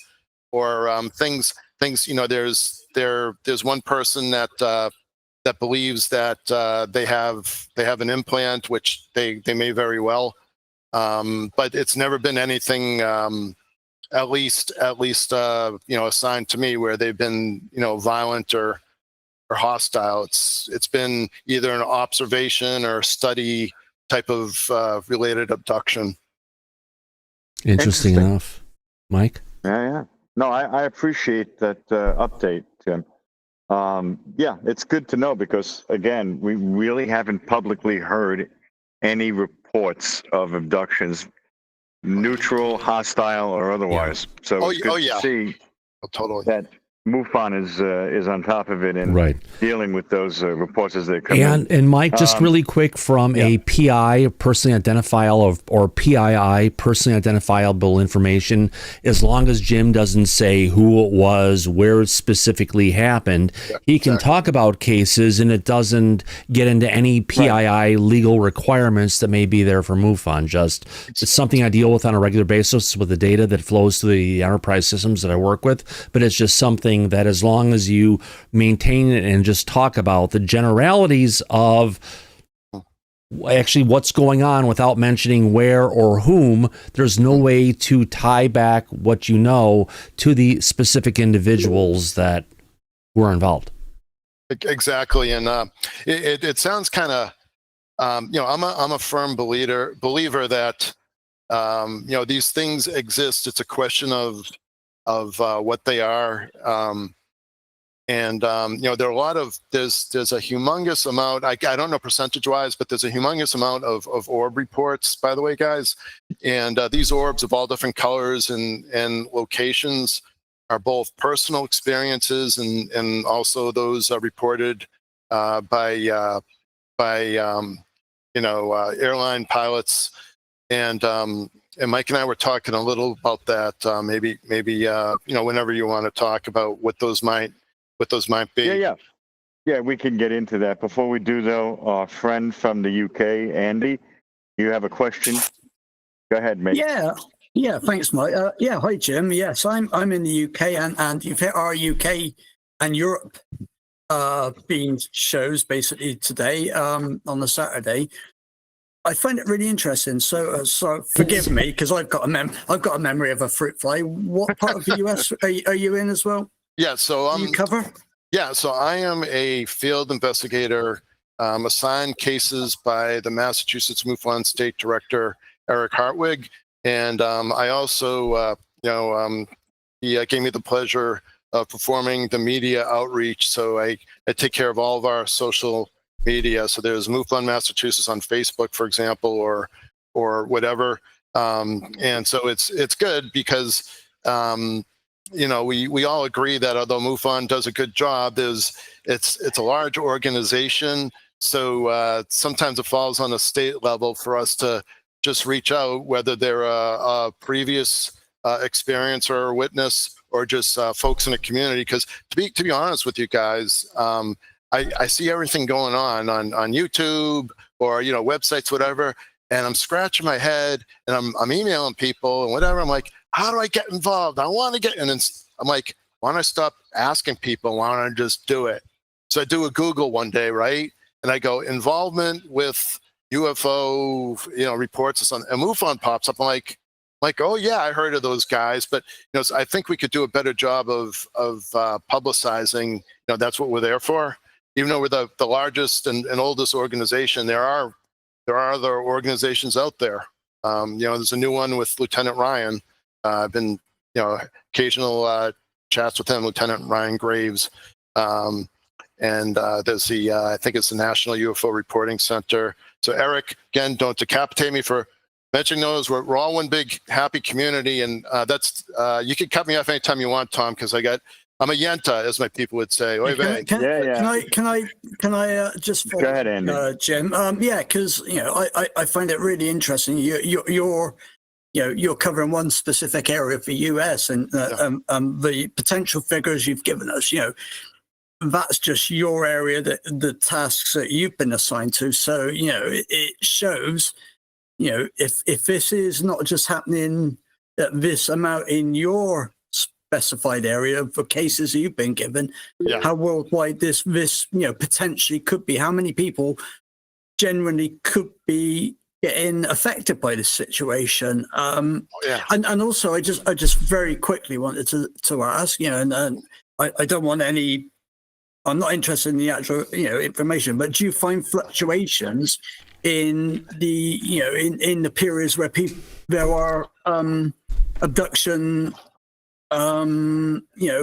or things. There's one person that believes that they have an implant, which they may very well, but it's never been anything at least assigned to me where they've been violent or hostile. It's been either an observation or study type of related abduction. Interesting enough, Mike. Yeah. No, I appreciate that update, Jim. Yeah, it's good to know because again, we really haven't publicly heard any reports of abductions, neutral, hostile, or otherwise. Yeah. So it's good to see totally that MUFON is on top of it and dealing with those reports as they come in. And Mike, just really quick, from a PI, personally identifiable, or PII, personally identifiable information, as long as Jim doesn't say who it was, where it specifically happened, he can talk about cases and it doesn't get into any PII legal requirements that may be there for MUFON. Just, it's something I deal with on a regular basis with the data that flows through the enterprise systems that I work with, but it's just something that as long as you maintain it and just talk about the generalities of actually what's going on without mentioning where or whom, there's no way to tie back what you know to the specific individuals that were involved. Exactly. And it sounds kind of, I'm a firm believer that, these things exist. It's a question of what they are. There are a lot of, there's a humongous amount, I don't know percentage wise, but there's a humongous amount of orb reports, by the way, guys. And these orbs of all different colors and locations are both personal experiences and also those are reported by airline pilots. And Mike and I were talking a little about that. Maybe whenever you want to talk about what those might be. Yeah. We can get into that. Before we do, though, our friend from the UK, Andy, you have a question? Go ahead, mate. Yeah. Thanks, Mike. Hi, Jim. Yes, I'm in the UK, and you've hit our UK and Europe being shows basically today on the Saturday. I find it really interesting. So forgive me because I've got a memory of a fruit fly. What part of the US are you in as well? Yeah, so you cover? Yeah, so I am a field investigator assigned cases by the Massachusetts MUFON State Director Eric Hartwig, and I also he gave me the pleasure of performing the media outreach. So I take care of all of our social media. So there's MUFON Massachusetts on Facebook, for example, or whatever. And so it's good because we all agree that although MUFON does a good job, it's a large organization. So sometimes it falls on a state level for us to just reach out, whether they're a previous experience or a witness, or just folks in the community. Because to be honest with you guys, I see everything going on YouTube or websites, whatever, and I'm scratching my head and I'm emailing people and whatever. I'm like, how do I get involved? I want to get in. And I'm like, why don't I stop asking people? Why don't I just do it? So I do a Google one day, right? And I go involvement with UFO, reports or something. And MUFON pops up. I'm like, oh yeah, I heard of those guys. But so I think we could do a better job of publicizing. That's what we're there for. Even though we're the largest and oldest organization, there are other organizations out there. There's a new one with Lieutenant Ryan. I've been, occasional chats with him, Lieutenant Ryan Graves. And there's the, I think it's the National UFO Reporting Center. So Eric, again, don't decapitate me for mentioning those. We're all one big happy community, and that's you can cut me off anytime you want, Tom, because I'm a yenta, as my people would say. Can I just follow? Go ahead, Andy. Jim? Because I find it really interesting. You're covering one specific area for US, and the potential figures you've given us. That's just your area, the tasks that you've been assigned to. So it shows. If this is not just happening at this amount in your specified area for cases you've been given, how worldwide this potentially could be, how many people generally could be getting affected by this situation. And also I just very quickly wanted to ask, and I don't want any, I'm not interested in the actual information, but do you find fluctuations in the in the periods where there are abduction,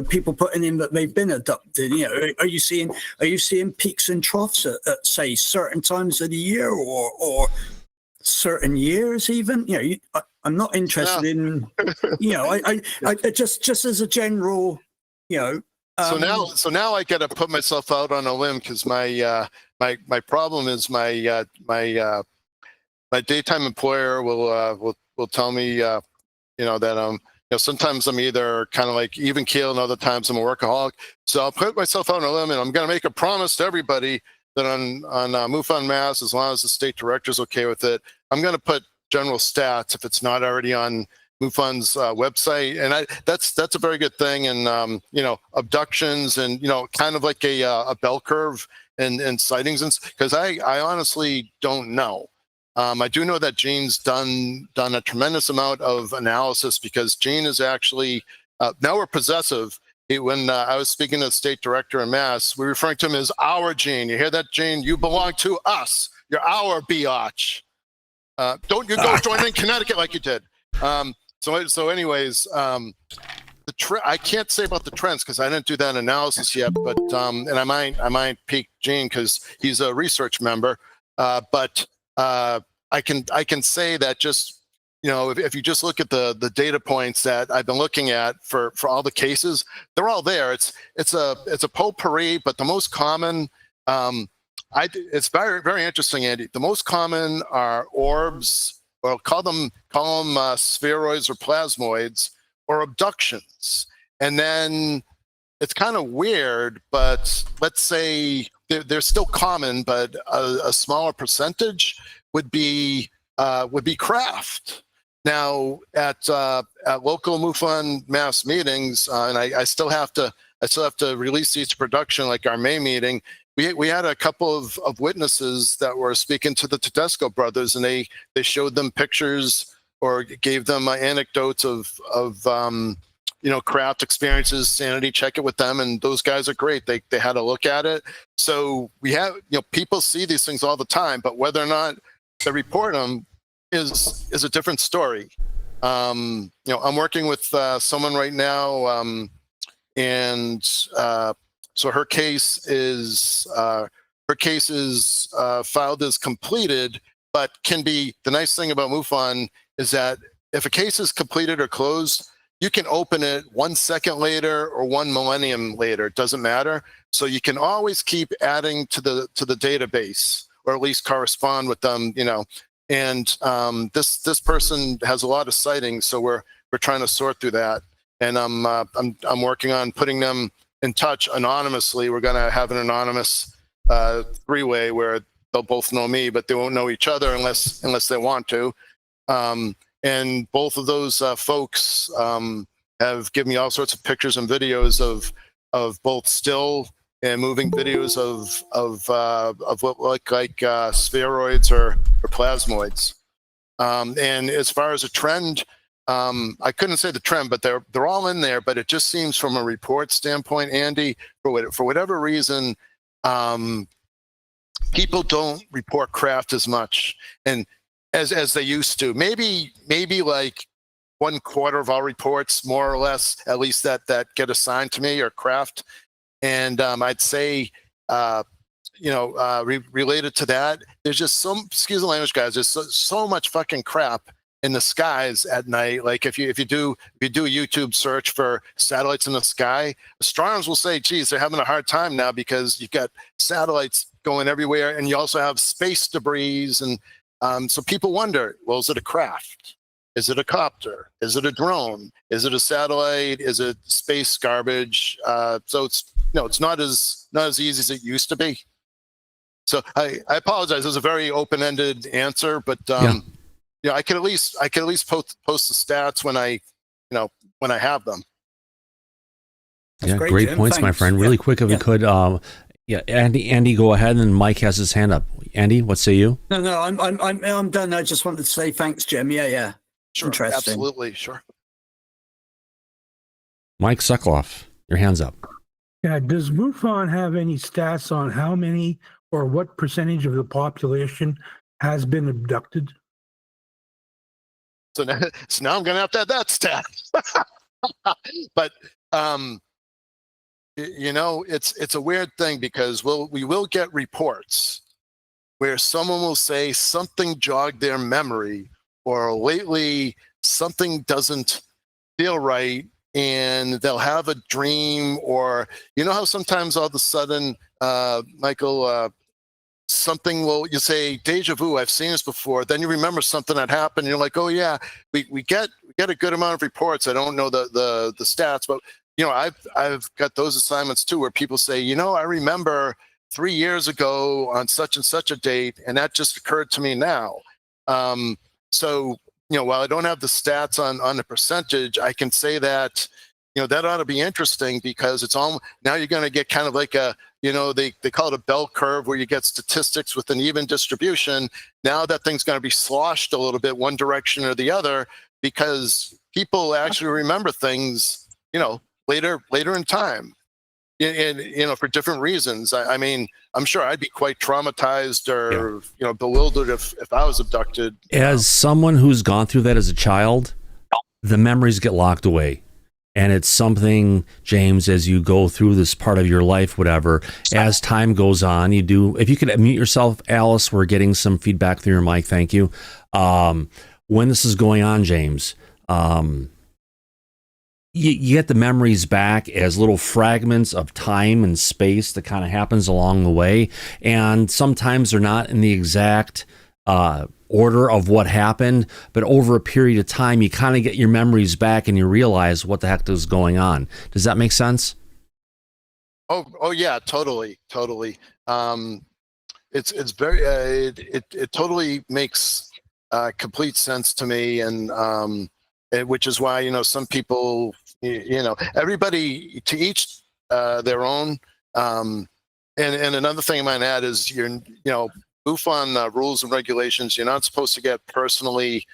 people putting in that they've been abducted? Are you seeing peaks and troughs at say certain times of the year or certain years even? I'm not interested in I just as a general So now I got to put myself out on a limb, because my problem is my daytime employer will tell me that sometimes I'm either kind of like even keel, and other times I'm a workaholic. So I'll put myself out on a limb, and I'm going to make a promise to everybody that on MUFON Mass, as long as the state director's okay with it, I'm going to put general stats if it's not already on MUFON's website, and that's a very good thing. And abductions and kind of like a bell curve and sightings, and because I honestly don't know. I do know that Gene's done a tremendous amount of analysis, because Gene is actually now we're possessive. When I was speaking to the state director in Mass, we were referring to him as our Gene. You hear that, Gene? You belong to us. You're our biatch. Don't you go join in Connecticut like you did. So anyways, I can't say about the trends because I didn't do that analysis yet, but and I might pique Gene because he's a research member, but I can say that just if you just look at the data points that I've been looking at for all the cases, they're all there. It's a potpourri, but the most common it's very, very interesting, Andy. The most common are orbs, or call them spheroids or plasmoids, or abductions. And then it's kind of weird, but let's say they're still common, but a smaller percentage would be craft. Now at local MUFON mass meetings, and I still have to release these to production, like our May meeting. We had a couple of witnesses that were speaking to the Tedesco brothers, and they showed them pictures or gave them anecdotes of craft experiences, sanity check it with them, and those guys are great. They had a look at it. So we have people see these things all the time, but whether or not they report them is a different story. I'm working with someone right now, and so her case is filed as completed, but can be. The nice thing about MUFON is that if a case is completed or closed, you can open it 1 second later or 1 millennium later. It doesn't matter. So you can always keep adding to the database, or at least correspond with them, you know. And this person has a lot of sightings, so we're trying to sort through that. And I'm working on putting them in touch anonymously. We're going to have an anonymous three-way where they'll both know me, but they won't know each other unless they want to. And both of those folks have given me all sorts of pictures and videos of both still and moving videos of what look like spheroids or plasmoids. And as far as a trend, I couldn't say the trend, but they're all in there. But it just seems, from a report standpoint, Andy, for whatever reason, people don't report craft as much and as they used to. Maybe like 1/4 of all reports, more or less, at least that get assigned to me, are craft. And I'd say, related to that, there's just excuse the language, guys, there's so much fucking crap in the skies at night. Like if you do a YouTube search for satellites in the sky, astronomers will say, geez, they're having a hard time now because you've got satellites going everywhere, and you also have space debris. And so people wonder, well, is it a craft? Is it a copter? Is it a drone? Is it a satellite? Is it space garbage? So it's not as easy as it used to be. So I apologize. It was a very open-ended answer, but I could at least post the stats when I have them. That's great Jim. points, Thanks. my friend. Really quick, if we could. Andy, go ahead, and Mike has his hand up. Andy, what say you? No, I'm done. I just wanted to say thanks, Jim. Yeah. Sure, Interesting. absolutely, sure. Mike Sokoloff, your hand's up. Yeah, does MUFON have any stats on how many or what percentage of the population has been abducted? So now I'm going to have that stat. But it's a weird thing, because we will get reports where someone will say something jogged their memory, or lately something doesn't feel right, and they'll have a dream, or how sometimes all of a sudden, Michael, something you say deja vu, I've seen this before, then you remember something that happened, and you're like, oh yeah, we get a good amount of reports. I don't know the stats, but I've got those assignments too, where people say, I remember 3 years ago on such and such a date, and that just occurred to me now. So, while I don't have the stats on the percentage, I can say that, that ought to be interesting, because it's all now you're going to get kind of like a, they call it a bell curve, where you get statistics with an even distribution. Now that thing's going to be sloshed a little bit one direction or the other, because people actually remember things, later in time. And for different reasons. I mean, I'm sure I'd be quite traumatized or bewildered if I was abducted. As someone who's gone through that as a child, the memories get locked away. And it's something, James, as you go through this part of your life, whatever, as time goes on, you do. If you could mute yourself, Alice, we're getting some feedback through your mic. Thank you. When this is going on, James, you get the memories back as little fragments of time and space that kind of happens along the way. And sometimes they're not in the exact order of what happened, but over a period of time, you kind of get your memories back and you realize what the heck is going on. Does that make sense? Oh yeah, totally. It's very, it totally makes complete sense to me. And which is why, some people, everybody to each their own. And another thing I might add is MUFON rules and regulations, you're not supposed to get personally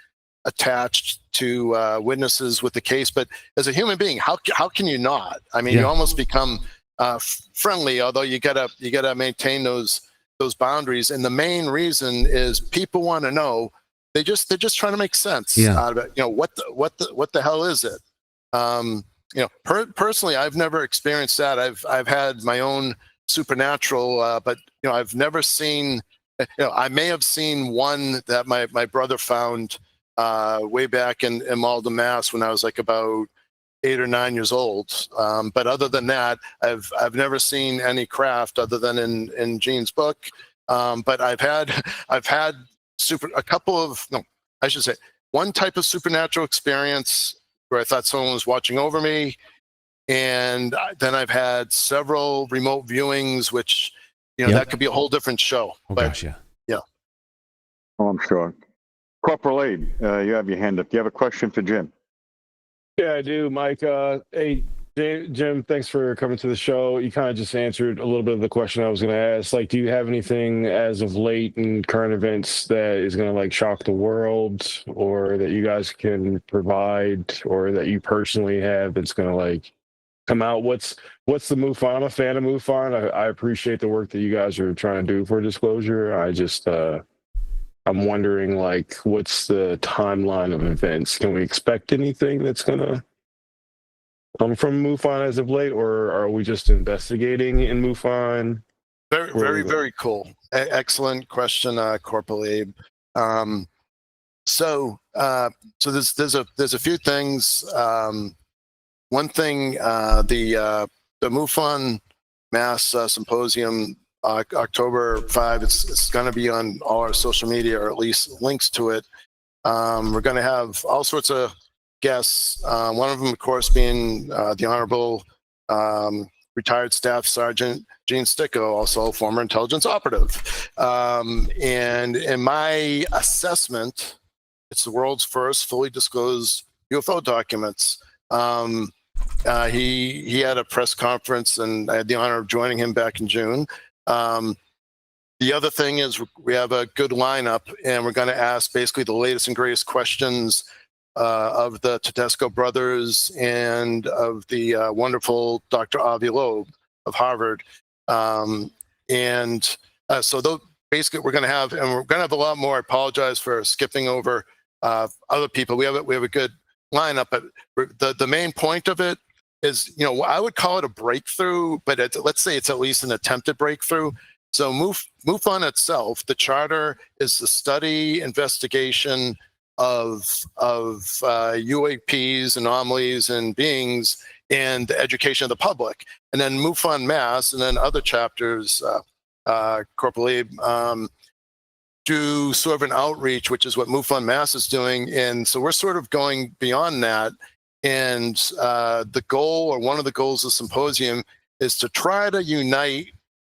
attached to witnesses with the case, but as a human being, how can you not? I mean, you almost become friendly, although you gotta maintain those boundaries. And the main reason is people want to know. They're just trying to make sense out of it. What the hell is it? Personally, I've never experienced that. I've had my own supernatural, but I've never seen. I may have seen one that my brother found way back in Malden, Mass, when I was like about 8 or 9 years old. But other than that, I've never seen any craft other than in Gene's book. But I've had one type of supernatural experience where I thought someone was watching over me, and then I've had several remote viewings, which that could be a whole different show. Oh, but gotcha. yeah. Oh, I'm sure. Corporal Abe, you have your hand up. Do you have a question for Jim? Yeah, I do, Mike. Hey, Jim, thanks for coming to the show. You kind of just answered a little bit of the question I was going to ask. Like, do you have anything as of late in current events that is going to like shock the world, or that you guys can provide, or that you personally have that's going to like come out? What's the MUFON? I'm a fan of MUFON. I appreciate the work that you guys are trying to do for Disclosure. I just I'm wondering, like, what's the timeline of events? Can we expect anything that's going to come from MUFON as of late, or are we just investigating in MUFON? Very cool. Excellent question, Corporal Abe. So there's a few things. One thing, the MUFON Mass Symposium, October 5, it's going to be on all our social media, or at least links to it. We're going to have all sorts of guests. One of them, of course, being the Honorable retired Staff Sergeant Gene Sticco, also former intelligence operative. And in my assessment, it's the world's first fully disclosed UFO documents. He had a press conference, and I had the honor of joining him back in June. The other thing is we have a good lineup, and we're going to ask basically the latest and greatest questions of the Tedesco brothers and of the wonderful Dr. Avi Loeb of Harvard. So basically we're going to have a lot more. I apologize for skipping over other people. We have a good lineup, but the main point of it is, I would call it a breakthrough, but let's say it's at least an attempted breakthrough. So MUFON itself, the charter is the study, investigation of UAPs, anomalies, and beings, and the education of the public. And then MUFON Mass, and then other chapters, Corporal Abe, do sort of an outreach, which is what MUFON Mass is doing. And so we're sort of going beyond that. And the goal, or one of the goals of the symposium, is to try to unite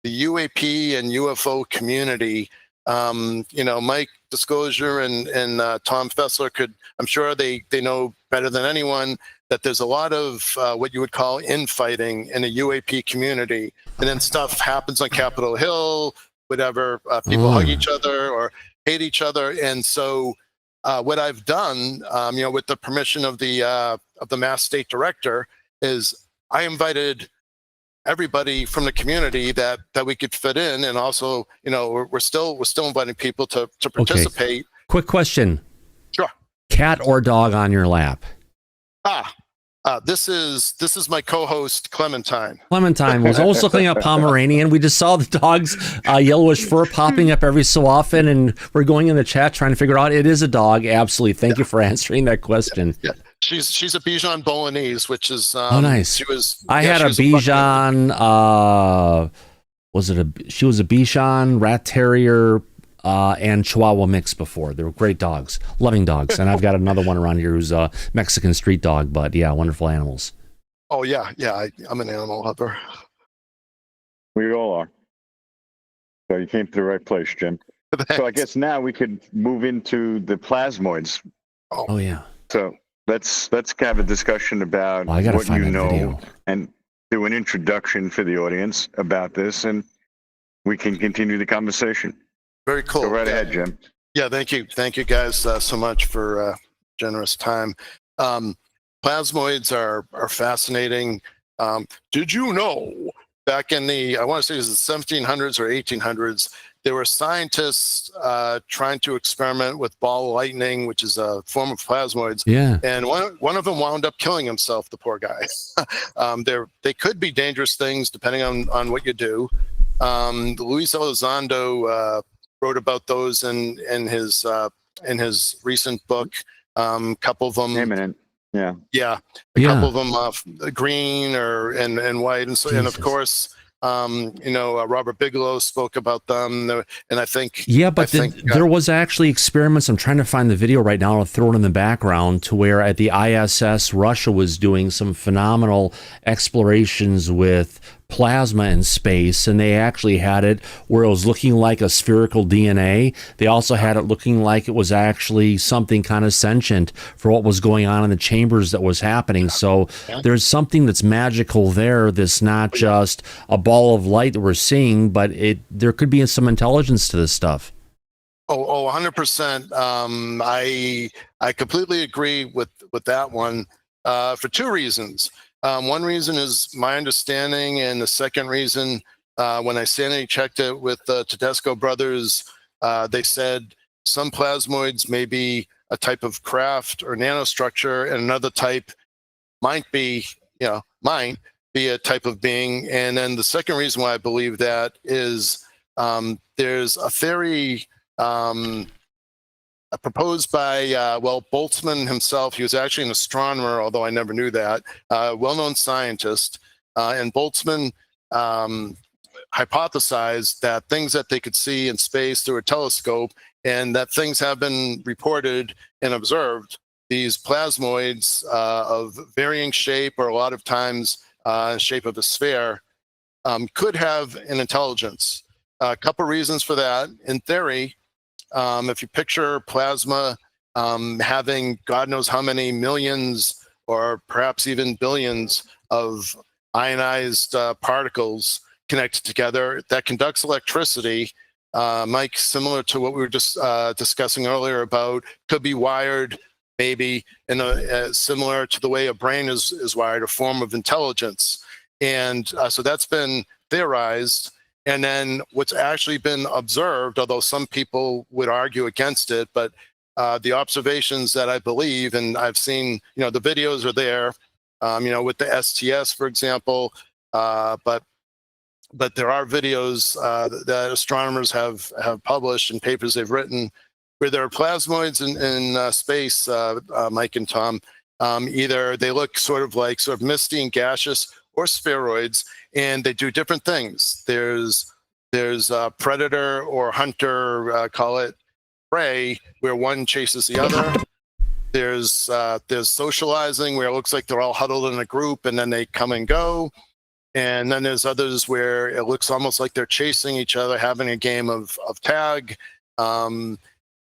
the UAP and UFO community. Mike Disclosure and Tom Fessler I'm sure they know better than anyone that there's a lot of what you would call infighting in a UAP community. And then stuff happens on Capitol Hill, whatever, people hug each other or hate each other. And so what I've done, with the permission of the Mass State Director, is I invited everybody from the community that we could fit in, and also, we're still inviting people to participate. Okay. Quick question. Sure. Cat or dog on your lap? This is my co-host Clementine. Clementine was almost looking at Pomeranian. We just saw the dog's yellowish fur popping up every so often, and we're going in the chat trying to figure out it is a dog. Absolutely. Thank you for answering that question. Yeah. She's a Bichon Bolognese, which is nice. I had a Bichon. She was a Bichon, Rat Terrier, and Chihuahua mix before. They were great dogs, loving dogs. And I've got another one around here who's a Mexican street dog, but yeah, wonderful animals. Oh yeah. I'm an animal lover. We all are. So you came to the right place, Jim. So I guess now we could move into the plasmoids. Oh yeah. So let's have a discussion about what you know video, and do an introduction for the audience about this, and we can continue the conversation. Very cool. Go right ahead, Jim. Yeah, thank you guys so much for generous time. Plasmoids are fascinating. Did you know back in I want to say it was the 1700s or 1800s, there were scientists trying to experiment with ball lightning, which is a form of plasmoids. Yeah. And one of them wound up killing himself, the poor guy. They could be dangerous things depending on what you do. Luis Elizondo wrote about those in his recent book. Couple of them. Imminent. Yeah. Yeah, a couple of them green or and white, and so and of course, Robert Bigelow spoke about them, and I think there was actually experiments. I'm trying to find the video right now. I'll throw it in the background to where at the ISS, Russia was doing some phenomenal explorations with plasma in space, and they actually had it where it was looking like a spherical DNA. They also had it looking like it was actually something kind of sentient for what was going on in the chambers that was happening. So there's something that's magical there that's not just a ball of light that we're seeing, but there could be some intelligence to this stuff. 100%. I completely agree with that one for two reasons. One reason is my understanding, and the second reason, when I sanity checked it with the Tedesco brothers, they said some plasmoids may be a type of craft or nanostructure, and another type might be a type of being. And then the second reason why I believe that is there's a theory proposed by, Boltzmann himself. He was actually an astronomer, although I never knew that, well-known scientist. And Boltzmann hypothesized that things that they could see in space through a telescope, and that things have been reported and observed, these plasmoids of varying shape, or a lot of times shape of a sphere, could have an intelligence. A couple reasons for that. In theory, if you picture plasma having God knows how many millions or perhaps even billions of ionized particles connected together that conducts electricity, Mike, similar to what we were just discussing earlier about, could be wired maybe in a similar to the way a brain is wired, a form of intelligence. And so that's been theorized. And then what's actually been observed, although some people would argue against it, but the observations that I believe, and I've seen, the videos are there, with the STS, for example, but there are videos that astronomers have published and papers they've written where there are plasmoids in space, Mike and Tom. Either they look sort of misty and gaseous, or spheroids, and they do different things. There's predator or hunter, call it prey, where one chases the other. There's socializing, where it looks like they're all huddled in a group and then they come and go. And then there's others where it looks almost like they're chasing each other, having a game of tag.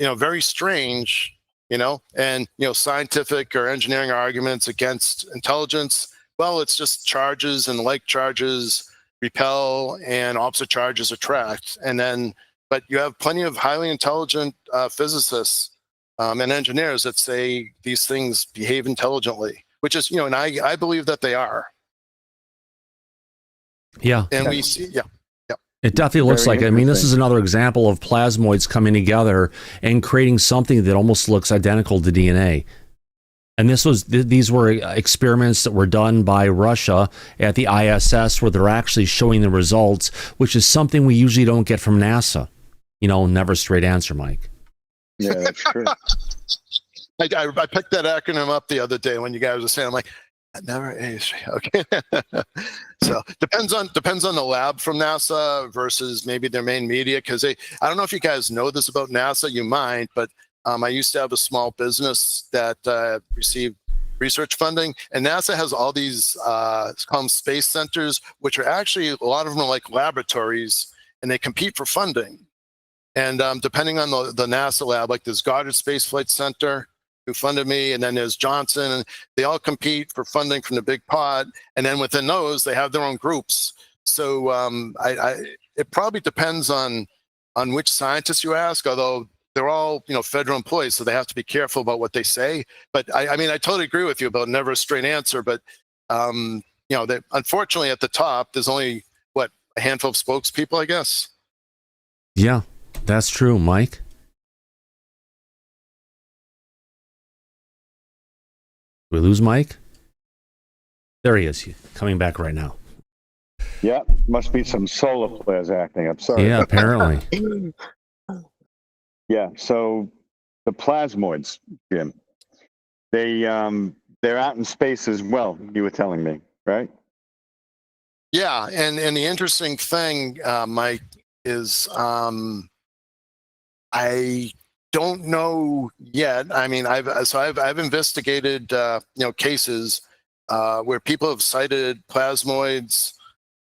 Very strange, and scientific or engineering arguments against intelligence. Well, it's just charges, and like charges repel and opposite charges attract. But you have plenty of highly intelligent physicists and engineers that say these things behave intelligently, which is, and I believe that they are. Yeah. And we see, yeah. It definitely looks like, this is another example of plasmoids coming together and creating something that almost looks identical to DNA. And these were experiments that were done by Russia at the ISS, where they're actually showing the results, which is something we usually don't get from NASA. Never straight answer, Mike. Yeah, that's true. I picked that acronym up the other day when you guys were saying, I'm like, never okay. So depends on the lab from NASA versus maybe their main media, because I don't know if you guys know this about NASA. You might, but I used to have a small business that received research funding, and NASA has all these it's called space centers, which are actually, a lot of them are like laboratories, and they compete for funding. And depending on the NASA lab, like there's Goddard Space Flight Center, who funded me, and then there's Johnson, and they all compete for funding from the big pot, and then within those they have their own groups. So it probably depends on which scientists you ask, although they're all federal employees, so they have to be careful about what they say. But I totally agree with you about never a straight answer, but unfortunately at the top there's only a handful of spokespeople, I guess. Yeah, that's true, Mike. We lose Mike? There he is, coming back right now. Yeah, must be some solar flares acting up. Sorry. Yeah, apparently. Yeah, so the plasmoids, Jim, they they're out in space as well. You were telling me, right? Yeah, and the interesting thing, Mike, is I don't know yet. I mean, I've investigated cases where people have cited plasmoids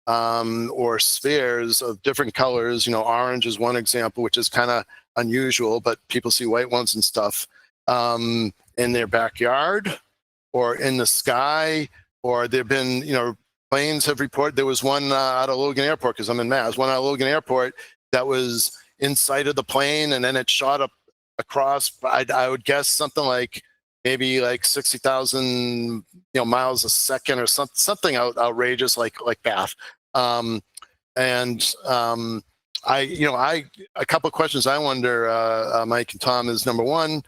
or spheres of different colors. Orange is one example, which is kind of unusual, but people see white ones and stuff in their backyard or in the sky, or there've been planes have reported. There was one out of Logan Airport, because I'm in Mass. One out of Logan Airport that was inside of the plane, and then it shot up across. I would guess something like maybe like 60,000 miles a second, or something outrageous like that. A couple of questions I wonder, Mike and Tom, is number one,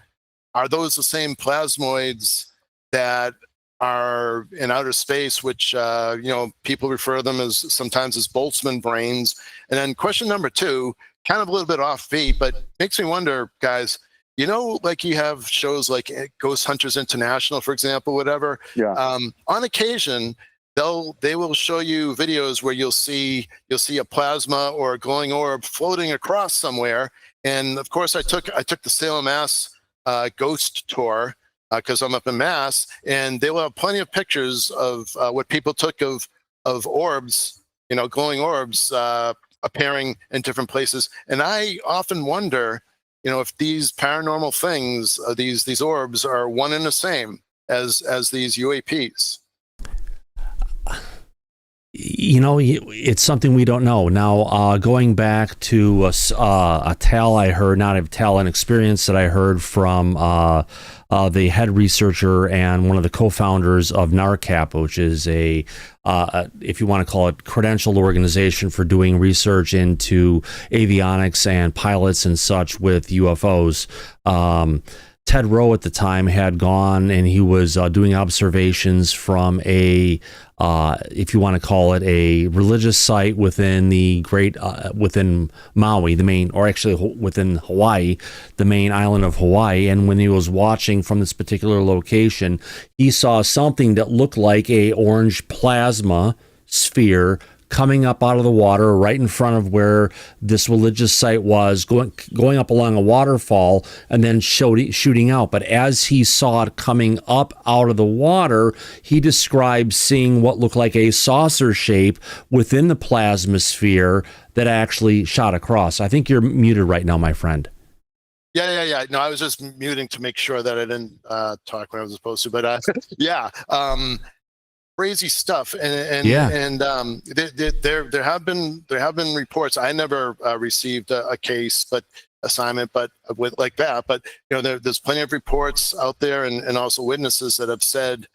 are those the same plasmoids that are in outer space, which people refer to them as sometimes as Boltzmann brains? And then question number two, kind of a little bit offbeat, but makes me wonder, guys. Like you have shows like Ghost Hunters International, for example, whatever. Yeah. On occasion, they will show you videos where you'll see a plasma or a glowing orb floating across somewhere. And of course, I took the Salem, Mass ghost tour, because I'm up in Mass, and they will have plenty of pictures of what people took of orbs, glowing orbs appearing in different places. And I often wonder, if these paranormal things, these orbs, are one and the same as these UAPs. It's something we don't know. Now, going back to a tale I heard, not a tale, an experience that I heard from the head researcher and one of the co-founders of NARCAP, which is a if you want to call it, credentialed organization for doing research into avionics and pilots and such with UFOs. Ted Rowe at the time had gone, and he was doing observations from a, if you want to call it, a religious site within the within Maui, the main, or actually within Hawaii, the main island of Hawaii. And when he was watching from this particular location, he saw something that looked like a orange plasma sphere coming up out of the water right in front of where this religious site was, going up along a waterfall and then shooting out. But as he saw it coming up out of the water, he described seeing what looked like a saucer shape within the plasma sphere that actually shot across. I think you're muted right now, my friend. Yeah. No, I was just muting to make sure that I didn't talk when I was supposed to. But yeah. Crazy stuff, and there have been reports. I never received a case, but assignment, but with like that. But there's plenty of reports out there, and also witnesses that have said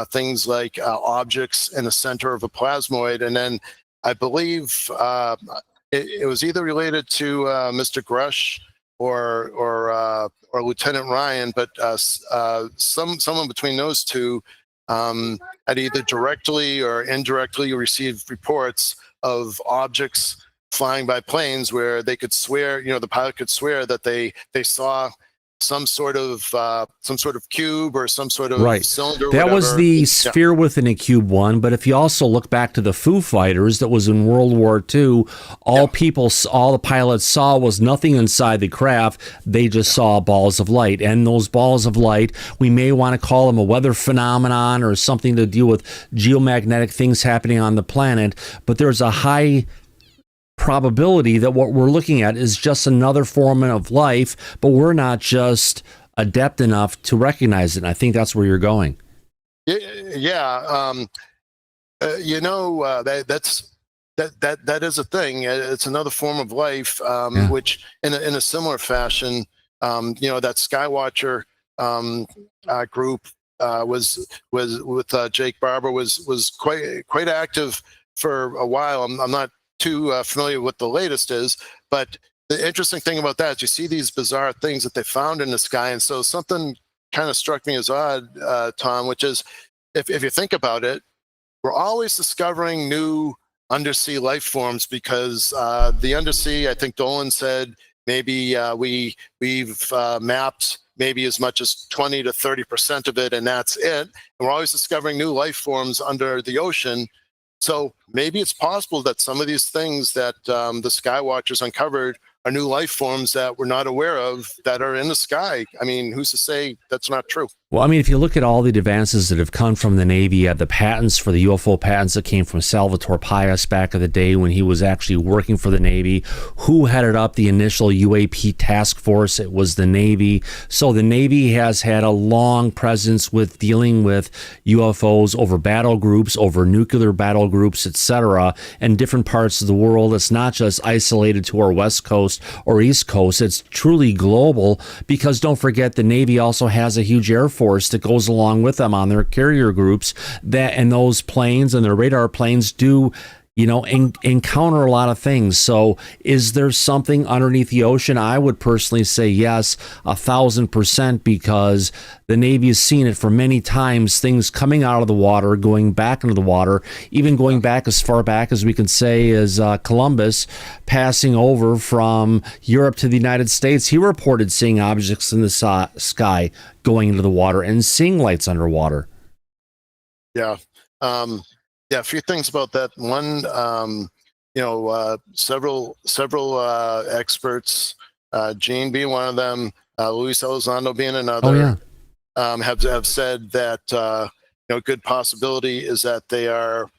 things like objects in the center of a plasmoid, and then I believe it was either related to Mr. Grusch or Lieutenant Ryan, but someone between those two. Had either directly or indirectly received reports of objects flying by planes where they could swear, the pilot could swear that they saw some sort of cube or some sort of cylinder. That was the sphere within a cube one. But if you also look back to the Foo Fighters, that was in World War II, all the pilots saw was nothing inside the craft. They just saw balls of light, and those balls of light, we may want to call them a weather phenomenon or something to deal with geomagnetic things happening on the planet. But there's a high probability that what we're looking at is just another form of life, but we're not just adept enough to recognize it. And I think that's where you're going. Yeah. That is a thing. It's another form of life, which in a similar fashion, that Skywatcher group was with Jake Barber was quite active for a while. I'm not too familiar with what the latest is, but the interesting thing about that is you see these bizarre things that they found in the sky. And so something kind of struck me as odd, Tom, which is if you think about it, we're always discovering new undersea life forms, because the undersea, I think Dolan said, maybe we've mapped maybe as much as 20 to 30% of it, and that's it. And we're always discovering new life forms under the ocean. So maybe it's possible that some of these things that the Skywatchers uncovered are new life forms that we're not aware of that are in the sky. I mean, who's to say that's not true? Well, I mean, if you look at all the advances that have come from the Navy, you have the patents for the UFO patents that came from Salvatore Pais back in the day when he was actually working for the Navy. Who headed up the initial UAP task force? It was the Navy. So the Navy has had a long presence with dealing with UFOs over battle groups, over nuclear battle groups, etc., in different parts of the world. It's not just isolated to our West Coast or East Coast. It's truly global, because don't forget, the Navy also has a huge air force that goes along with them on their carrier groups, that, and those planes and their radar planes do, you know, encounter a lot of things. So is there something underneath the ocean? I would personally say yes, 1,000%, because the Navy has seen it for many times, things coming out of the water, going back into the water, even going back as far back as we can say as Columbus passing over from Europe to the United States. He reported seeing objects in the sky going into the water and seeing lights underwater. Yeah. Yeah, a few things about that. One, several experts, Gene being one of them, Luis Elizondo being another, have said that good possibility is that they are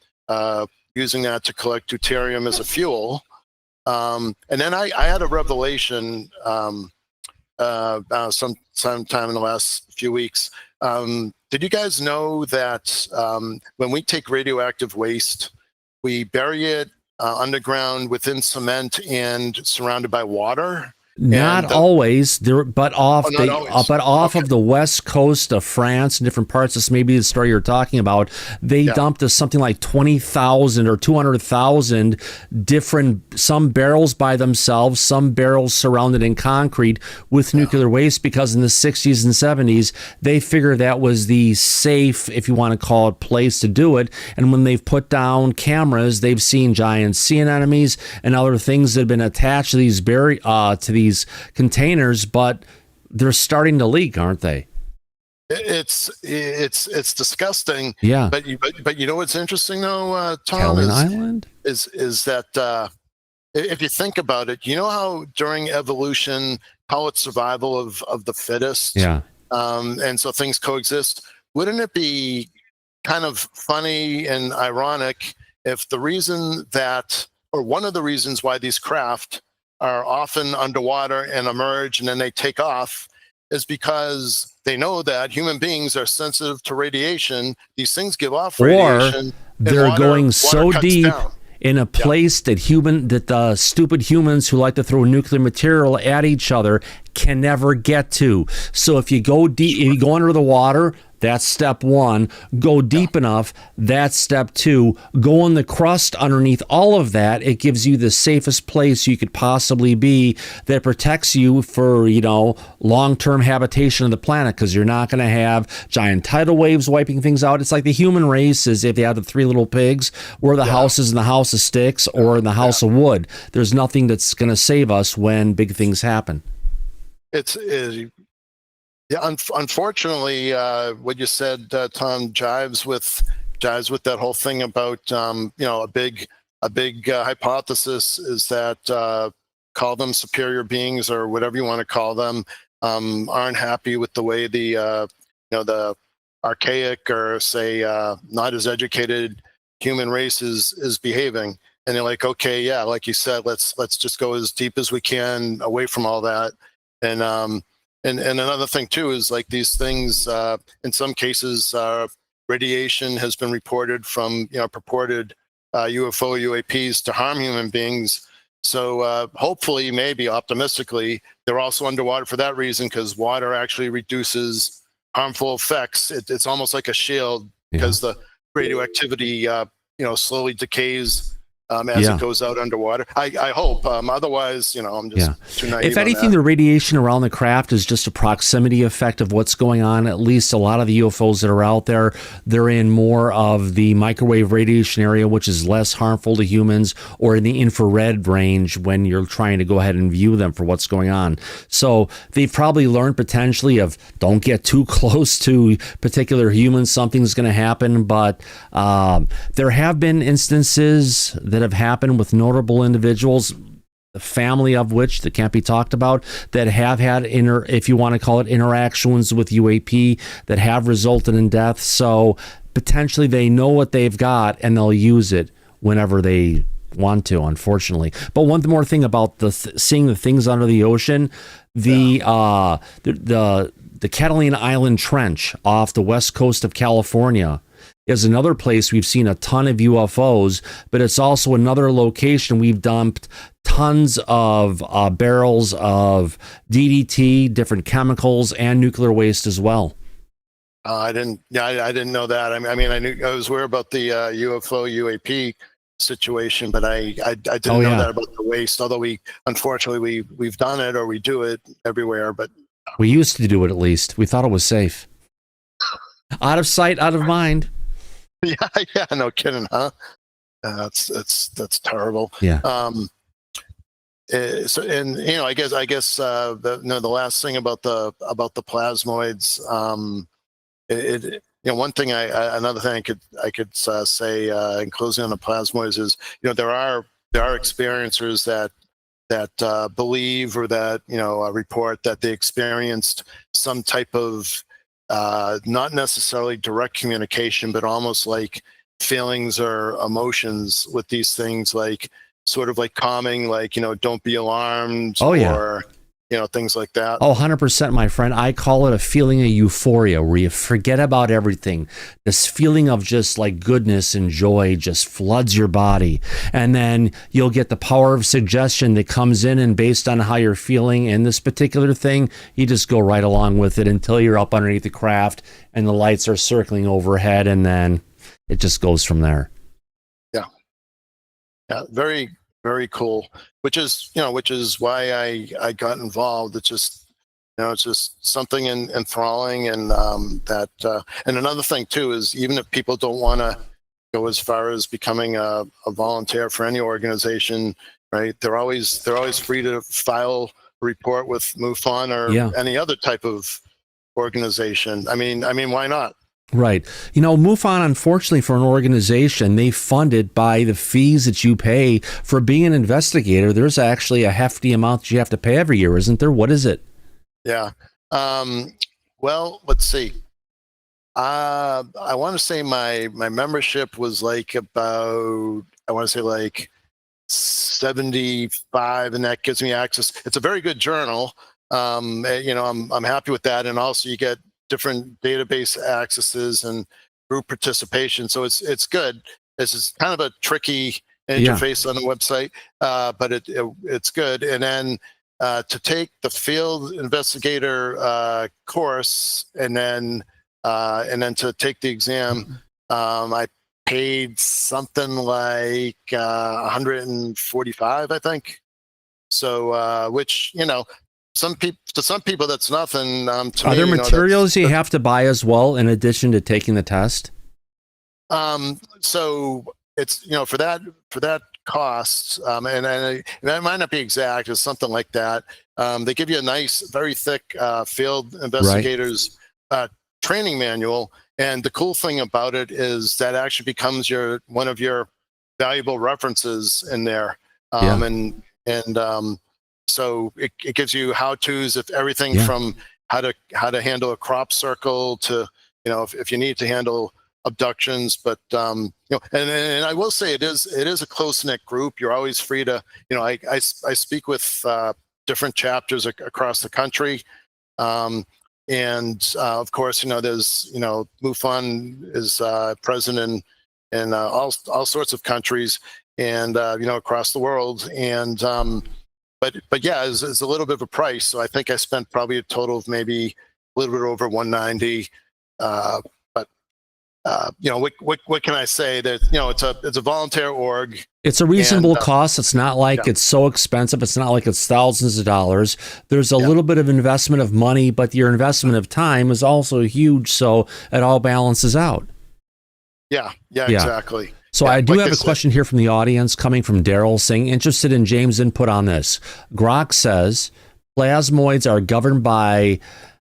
using that to collect deuterium as a fuel. And then I had a revelation sometime in the last few weeks. Did you guys know that when we take radioactive waste, we bury it underground within cement and surrounded by water? Not always, but off of the west coast of France and different parts. This may be the story you're talking about. They dumped us something like 20,000 or 200,000 different, some barrels by themselves, some barrels surrounded in concrete with nuclear waste, because in the 60s and 70s they figured that was the safe, if you want to call it, place to do it. And when they've put down cameras, they've seen giant sea anemones and other things that have been attached to these these containers, but they're starting to leak, aren't they? It's disgusting. Yeah. But you know what's interesting though, Tom, Catalan Island is that if you think about it, you know how during evolution, call it survival of the fittest. Yeah. And so things coexist. Wouldn't it be kind of funny and ironic if the reason that, or one of the reasons why these craft are often underwater and emerge and then they take off is because they know that human beings are sensitive to radiation. These things give off radiation. Or they're going so deep in a place that the stupid humans who like to throw nuclear material at each other can never get to. So if you go deep, if you go under the water, that's step one. Go deep enough, that's step two. Go in the crust underneath all of that. It gives you the safest place you could possibly be, that protects you for, long-term habitation of the planet, because you're not going to have giant tidal waves wiping things out. It's like the human race is if they have the Three Little Pigs, or the house is in the house of sticks or in the house of wood. There's nothing that's going to save us when big things happen. Unfortunately, what you said, Tom, jives with that whole thing about a big hypothesis is that call them superior beings or whatever you want to call them, aren't happy with the way the archaic or say not as educated human race is behaving, and they're like, okay, yeah, like you said, let's just go as deep as we can away from all that. And another thing too is like these things, in some cases, radiation has been reported from purported UFO UAPs to harm human beings. So hopefully, maybe optimistically, they're also underwater for that reason, because water actually reduces harmful effects. It's almost like a shield, because the radioactivity slowly decays as it goes out underwater. I hope. Otherwise, I'm just too naive. If anything, the radiation around the craft is just a proximity effect of what's going on. At least a lot of the UFOs that are out there, they're in more of the microwave radiation area, which is less harmful to humans, or in the infrared range when you're trying to go ahead and view them for what's going on. So they've probably learned potentially of don't get too close to particular humans. Something's going to happen. But there have been instances that have happened with notable individuals, the family of which that can't be talked about, that have had if you want to call it interactions with UAP that have resulted in death. So potentially they know what they've got and they'll use it whenever they want to, unfortunately. But one more thing about seeing the things under the ocean, the Catalina Island Trench off the west coast of California is another place we've seen a ton of UFOs, but it's also another location we've dumped tons of barrels of DDT, different chemicals, and nuclear waste as well. I didn't know that. I was aware about the UFO UAP situation, but I didn't know that about the waste. Although we've done it, or we do it everywhere, but we used to do it. At least we thought it was safe. Out of sight, out of mind. Yeah, no kidding, huh? That's terrible. Yeah. So, and I guess the last thing about the plasmoids, one thing another thing I could say in closing on the plasmoids is there are experiencers that believe, or that report that they experienced some type of not necessarily direct communication, but almost like feelings or emotions with these things, like sort of like calming, like don't be alarmed, or things like that. Oh, 100%, my friend. I call it a feeling of euphoria, where you forget about everything. This feeling of just like goodness and joy just floods your body. And then you'll get the power of suggestion that comes in, and based on how you're feeling in this particular thing, you just go right along with it until you're up underneath the craft and the lights are circling overhead, and then it just goes from there. Yeah, very, very cool. Which is why I got involved. It's just something enthralling, and and another thing too is, even if people don't want to go as far as becoming a volunteer for any organization, right? They're always free to file a report with MUFON or any other type of organization. I mean, why not? Right. MUFON, unfortunately, for an organization, they funded by the fees that you pay for being an investigator. There's actually a hefty amount that you have to pay every year, isn't there? What is it? Yeah. Well, let's see. I want to say my membership was like about, I want to say like 75, and that gives me access. It's a very good journal. I'm happy with that. And also you get different database accesses and group participation. So it's good. This is kind of a tricky interface on the website, but it's good. And then to take the field investigator course, and then to take the exam, I paid something like 145, I think. So which to some people that's nothing. To Are me, there materials you have to buy as well in addition to taking the test? So it's for that cost, and that might not be exact. It's something like that. They give you a nice, very thick field investigators training manual, and the cool thing about it is that actually becomes one of your valuable references in there. So it gives you how-tos of everything from how to handle a crop circle to if you need to handle abductions. But and I will say it is a close-knit group. You're always free to I speak with different chapters across the country, and of course there's MUFON is present in all sorts of countries, and across the world, and But yeah, it's a little bit of a price. So I think I spent probably a total of maybe a little bit over 190. But what can I say? That it's a volunteer org. It's a reasonable cost. It's not like it's so expensive. It's not like it's thousands of dollars. There's a little bit of investment of money, but your investment of time is also huge. So it all balances out. Yeah, exactly. So I do have a question here from the audience coming from Daryl saying, interested in James' input on this. Grok says, plasmoids are governed by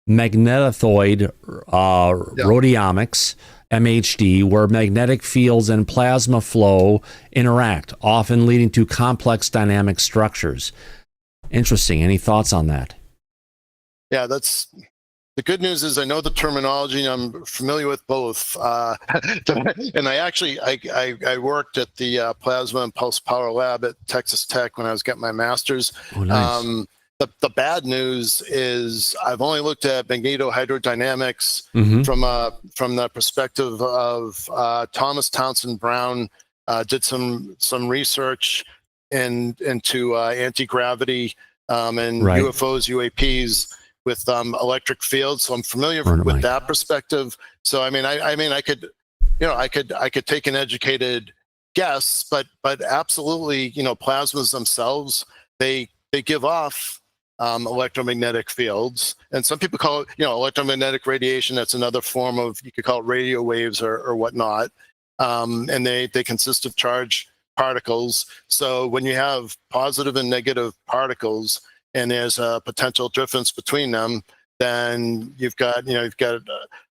magnetoid rhodiomics, MHD, where magnetic fields and plasma flow interact, often leading to complex dynamic structures. Interesting. Any thoughts on that? Yeah, that's the good news is I know the terminology. I'm familiar with both. And I worked at the Plasma and Pulse Power Lab at Texas Tech when I was getting my master's. Oh, nice. The bad news is I've only looked at magnetohydrodynamics from the perspective of Thomas Townsend Brown. Did some research into anti-gravity and UFOs, UAPs with electric fields. So I'm familiar with that perspective. So I could take an educated guess, but absolutely, plasmas themselves, they give off electromagnetic fields, and some people call it electromagnetic radiation. That's another form of, you could call it radio waves or whatnot, and they consist of charged particles. So when you have positive and negative particles and there's a potential difference between them, then you've got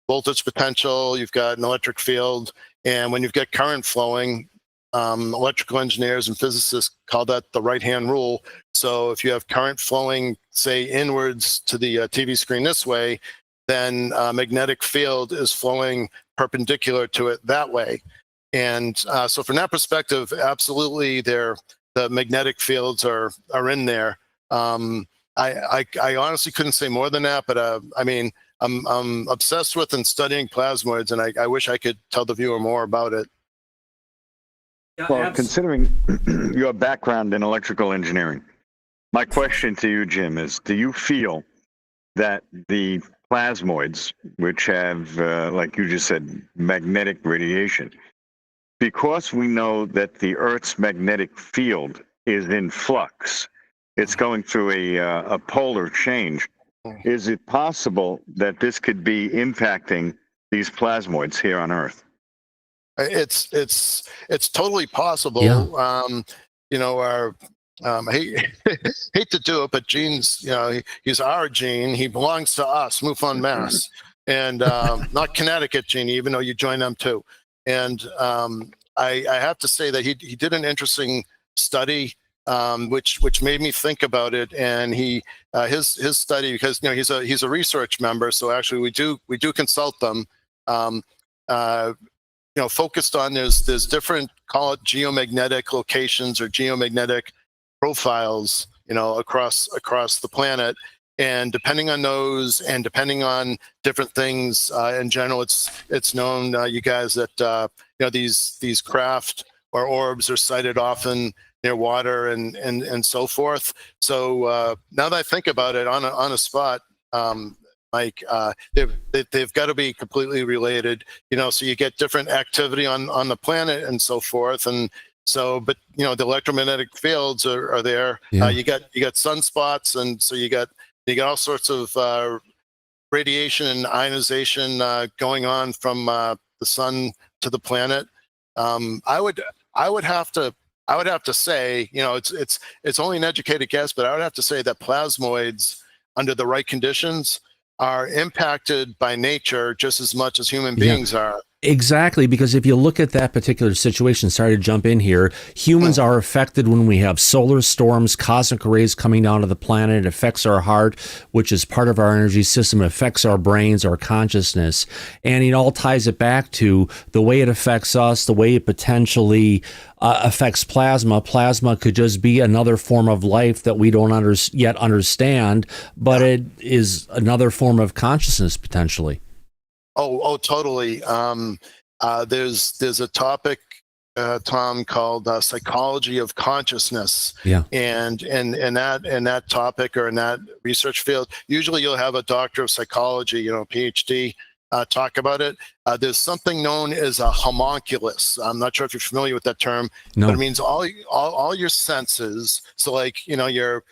voltage potential, you've got an electric field, and when you've got current flowing, electrical engineers and physicists call that the right-hand rule. So if you have current flowing, say, inwards to the TV screen this way, then magnetic field is flowing perpendicular to it that way. And so from that perspective, absolutely, the magnetic fields are in there. I honestly couldn't say more than that, but I'm obsessed with and studying plasmoids, and I wish I could tell the viewer more about it. Well, considering your background in electrical engineering, my question to you, Jim, is do you feel that the plasmoids, which have, like you just said, magnetic radiation, because we know that the Earth's magnetic field is in flux, it's going through a polar change, is it possible that this could be impacting these plasmoids here on Earth? It's totally possible. Yeah. I hate to do it, but Gene's, he's our Gene. He belongs to us, MUFON Mass, and not Connecticut Gene, even though you joined them too. And I have to say that he did an interesting study, which made me think about it. And his study, because he's a research member, so actually we do consult them. Focused on there's different, call it geomagnetic locations or geomagnetic profiles, across the planet, and depending on those and depending on different things, in general, it's known, you guys, that these craft or orbs are sighted often near water and so forth. So now that I think about it on a spot, Mike, they've got to be completely related, so you get different activity on the planet and so forth. And so, but the electromagnetic fields are there. Yeah. You got sunspots, and so you got all sorts of radiation and ionization going on from the sun to the planet. I would have to say, it's only an educated guess, but I would have to say that plasmoids, under the right conditions, are impacted by nature just as much as human beings are. Exactly, because if you look at that particular situation, sorry to jump in here, humans are affected when we have solar storms, cosmic rays coming down to the planet. It affects our heart, which is part of our energy system. It affects our brains, our consciousness, and it all ties it back to the way it affects us, the way it potentially affects plasma. Plasma could just be another form of life that we don't yet understand, but it is another form of consciousness potentially. Oh, totally. There's a topic, Tom, called psychology of consciousness. Yeah. And in that topic or in that research field, usually you'll have a doctor of psychology, PhD, talk about it. There's something known as a homunculus. I'm not sure if you're familiar with that term, No. but it means all your senses. So like, your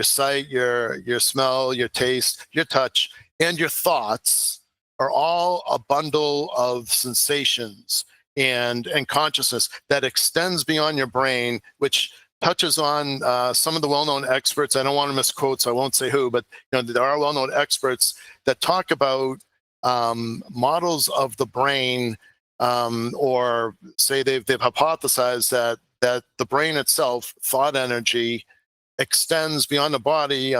sight, your smell, your taste, your touch, and your thoughts are all a bundle of sensations and consciousness that extends beyond your brain, which touches on some of the well-known experts. I don't want to misquote, so I won't say who, but there are well-known experts that talk about models of the brain, or say they've hypothesized that the brain itself, thought energy, extends beyond the body.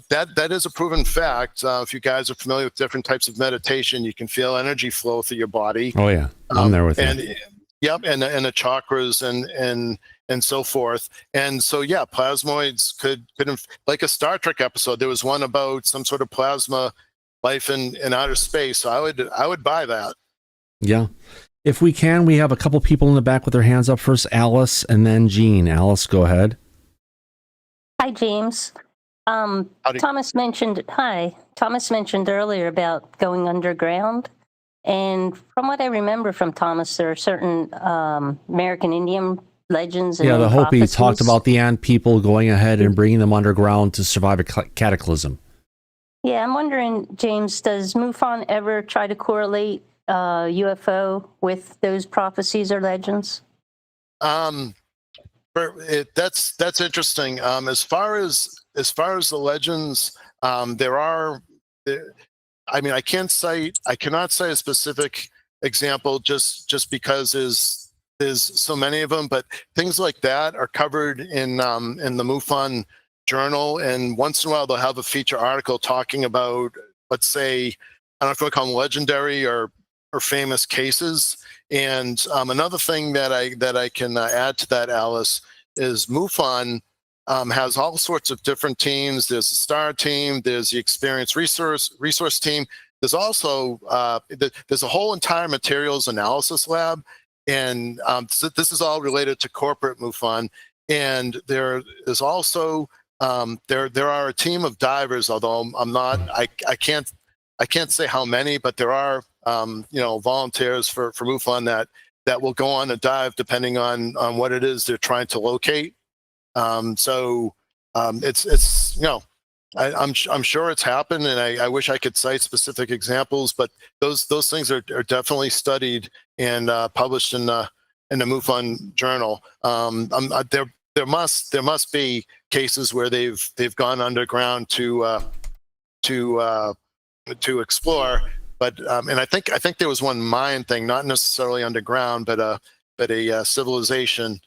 That is a proven fact. If you guys are familiar with different types of meditation, you can feel energy flow through your body. Oh yeah, I'm there with you. Yep, and the chakras and so forth. And so yeah, plasmoids could like a Star Trek episode. There was one about some sort of plasma life in outer space. So I would buy that. Yeah. If we can, we have a couple people in the back with their hands up. First, Alice, and then Jean. Alice, go ahead. Hi, James. Thomas mentioned earlier about going underground. And from what I remember from Thomas, there are certain American Indian legends. And the Hopi prophecies. talked about the ant people going ahead and bringing them underground to survive a cataclysm. Yeah, I'm wondering, James, does MUFON ever try to correlate UFO with those prophecies or legends? That's interesting. As far as the legends, I cannot say a specific example just because there's so many of them, but things like that are covered in the MUFON journal, and once in a while they'll have a feature article talking about, let's say, I don't know if we call them legendary or famous cases. And another thing that I can add to that, Alice, is MUFON has all sorts of different teams. There's the STAR team, there's the Experience Resource team. There's also there's a whole entire materials analysis lab, and so this is all related to corporate MUFON. And there is also there are a team of divers, although I can't say how many, but there are volunteers for MUFON that will go on a dive depending on what it is they're trying to locate. It's I'm sure it's happened, and I wish I could cite specific examples, but those things are definitely studied and published in the MUFON journal. There must be cases where they've gone underground to explore, but and I think there was one Mayan thing, not necessarily underground, but a civilization.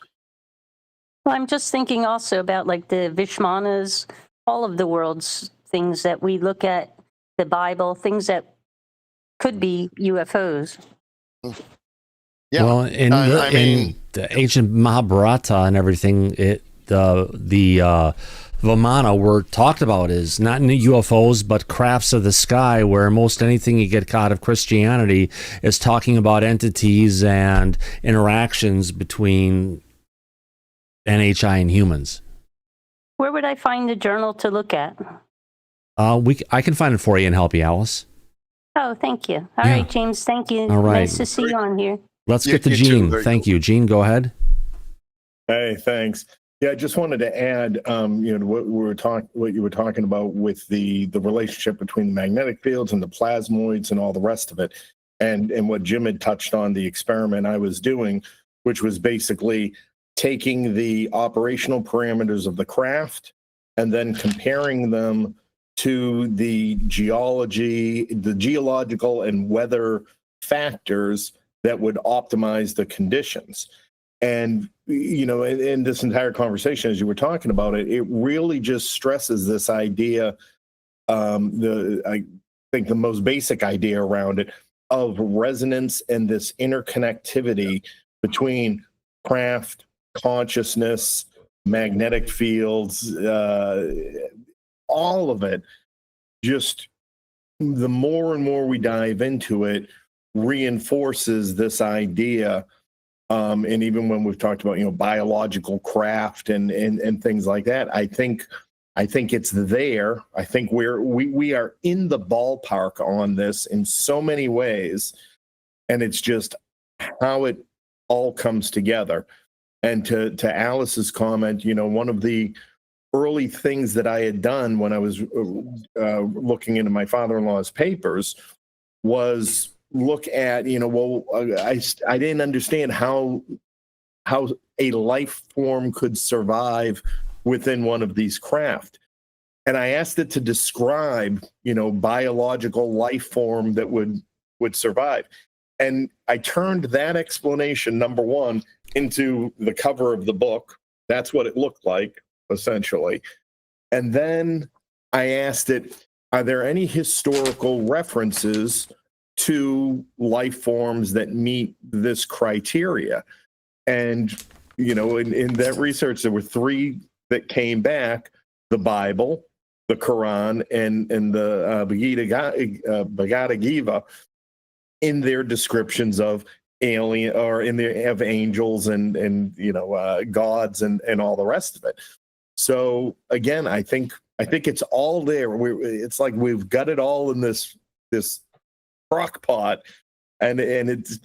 Well, I'm just thinking also about like the Vishmanas, all of the world's things that we look at, the Bible, things that could be UFOs. Yeah. Well, in the ancient Mahabharata and everything, the Vimana were talked about as not UFOs, but crafts of the sky, where most anything you get out of Christianity is talking about entities and interactions between NHI and humans. Where would I find the journal to look at? I can find it for you and help you, Alice. Oh, thank you. All right, James, thank you. All right. Nice to see you on here. Let's get to Jean. Thank you. Jean, go ahead. Hey, thanks. Yeah, I just wanted to add, what you were talking about with the relationship between the magnetic fields and the plasmoids and all the rest of it, and what Jim had touched on, the experiment I was doing, which was basically taking the operational parameters of the craft and then comparing them to the geological and weather factors that would optimize the conditions. And, in this entire conversation, as you were talking about it, it really just stresses this idea, I think the most basic idea around it, of resonance and this interconnectivity between craft, consciousness, magnetic fields, all of it. Just the more and more we dive into it, reinforces this idea. And even when we've talked about, biological craft and things like that, I think I think it's there. I think we are in the ballpark on this in so many ways, and it's just how it all comes together. And to Alice's comment, you know, one of the early things that I had done when I was looking into my father-in-law's papers was look at, you know, well, I didn't understand how a life form could survive within one of these craft. And I asked it to describe, you know, biological life form that would survive. And I turned that explanation, number one, into the cover of the book. That's what it looked like, essentially. And then I asked it, are there any historical references to life forms that meet this criteria? And, you know, in that research, there were 3 that came back: the Bible, the Quran, and the Bhagavad Gita, in their descriptions of alien, or of angels and you know, gods and all the rest of it. So again, I think it's all there. It's like we've got it all in this crock pot, and it's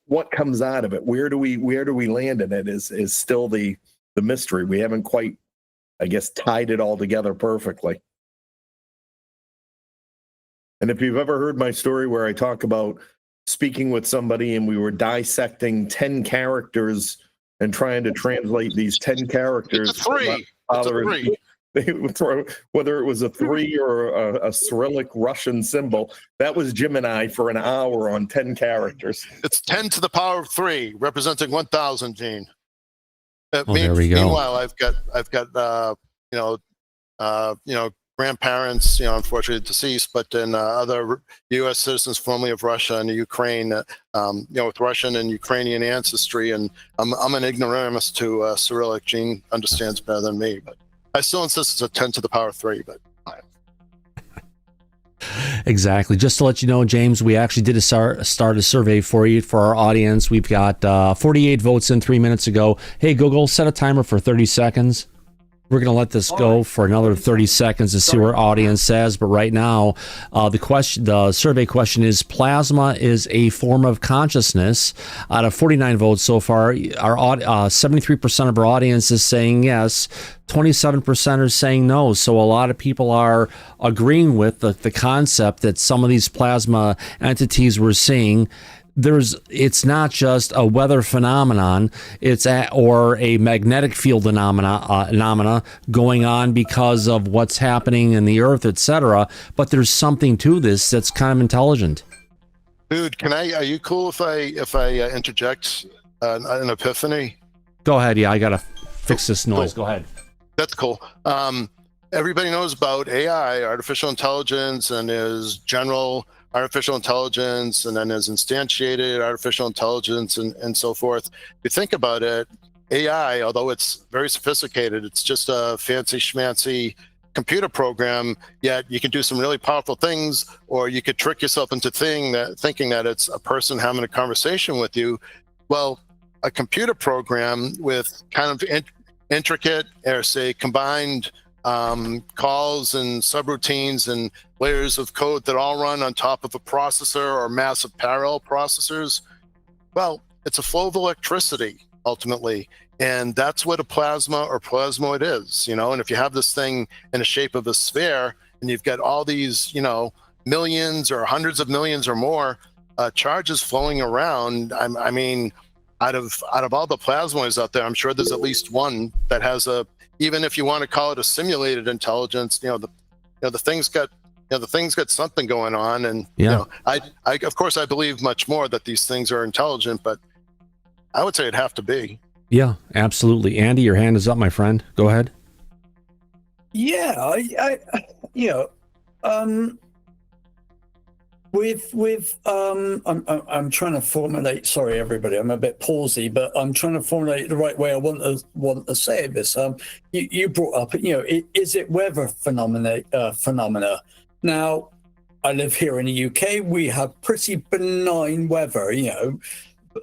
what comes out of it. Where do we land in it is still the mystery. We haven't quite, I guess, tied it all together perfectly. And if you've ever heard my story where I talk about speaking with somebody and we were dissecting 10 characters and trying to translate these 10 characters. It's a 3. Whether it was a 3 or a Cyrillic Russian symbol, that was Jim and I for an hour on 10 characters. It's 10 to the power of 3, representing 1,000, Gene. There we go. Meanwhile, I've got grandparents, you know, unfortunately deceased, but then other U.S. citizens formerly of Russia and Ukraine, you know, with Russian and Ukrainian ancestry. And I'm an ignoramus to Cyrillic. Gene understands better than me, but I still insist it's a 10 to the power 3. But exactly. Just to let you know, James, we actually did start a survey for you, for our audience. We've got 48 votes in 3 minutes ago. Hey, Google, set a timer for 30 seconds. We're going to let this go for another 30 seconds to see what our audience says. But right now, the survey question is: plasma is a form of consciousness. Out of 49 votes so far, our 73% of our audience is saying yes. 27% are saying no. So a lot of people are agreeing with the concept that some of these plasma entities we're seeing, it's not just a weather phenomenon, or a magnetic field phenomena going on because of what's happening in the earth, etc. But there's something to this that's kind of intelligent. dude, are you cool if I interject an epiphany? Go ahead. Yeah, I gotta fix this noise. Cool. Go ahead. That's cool. Everybody knows about AI, artificial intelligence, and is general artificial intelligence, and then there's instantiated artificial intelligence, and so forth. If you think about it, AI, although it's very sophisticated, it's just a fancy schmancy computer program, yet you can do some really powerful things, or you could trick yourself into thinking that it's a person having a conversation with you. Well, a computer program with kind of intricate, or say combined calls and subroutines and layers of code that all run on top of a processor or massive parallel processors, well, it's a flow of electricity ultimately, and that's what a plasma or plasmoid is, you know. And if you have this thing in the shape of a sphere and you've got all these, you know, millions or hundreds of millions or more charges flowing around, I mean, out of all the plasmoids out there, I'm sure there's at least one that has even if you want to call it a simulated intelligence, the thing's got something going on. And yeah. I of course I believe much more that these things are intelligent, but I would say it'd have to be. Yeah, absolutely. Andy, your hand is up, my friend. Go ahead. Yeah, I'm trying to formulate. Sorry, everybody, I'm a bit palsy, but I'm trying to formulate the right way I want to say this. You brought up, is it weather phenomena? Now, I live here in the UK. We have pretty benign weather.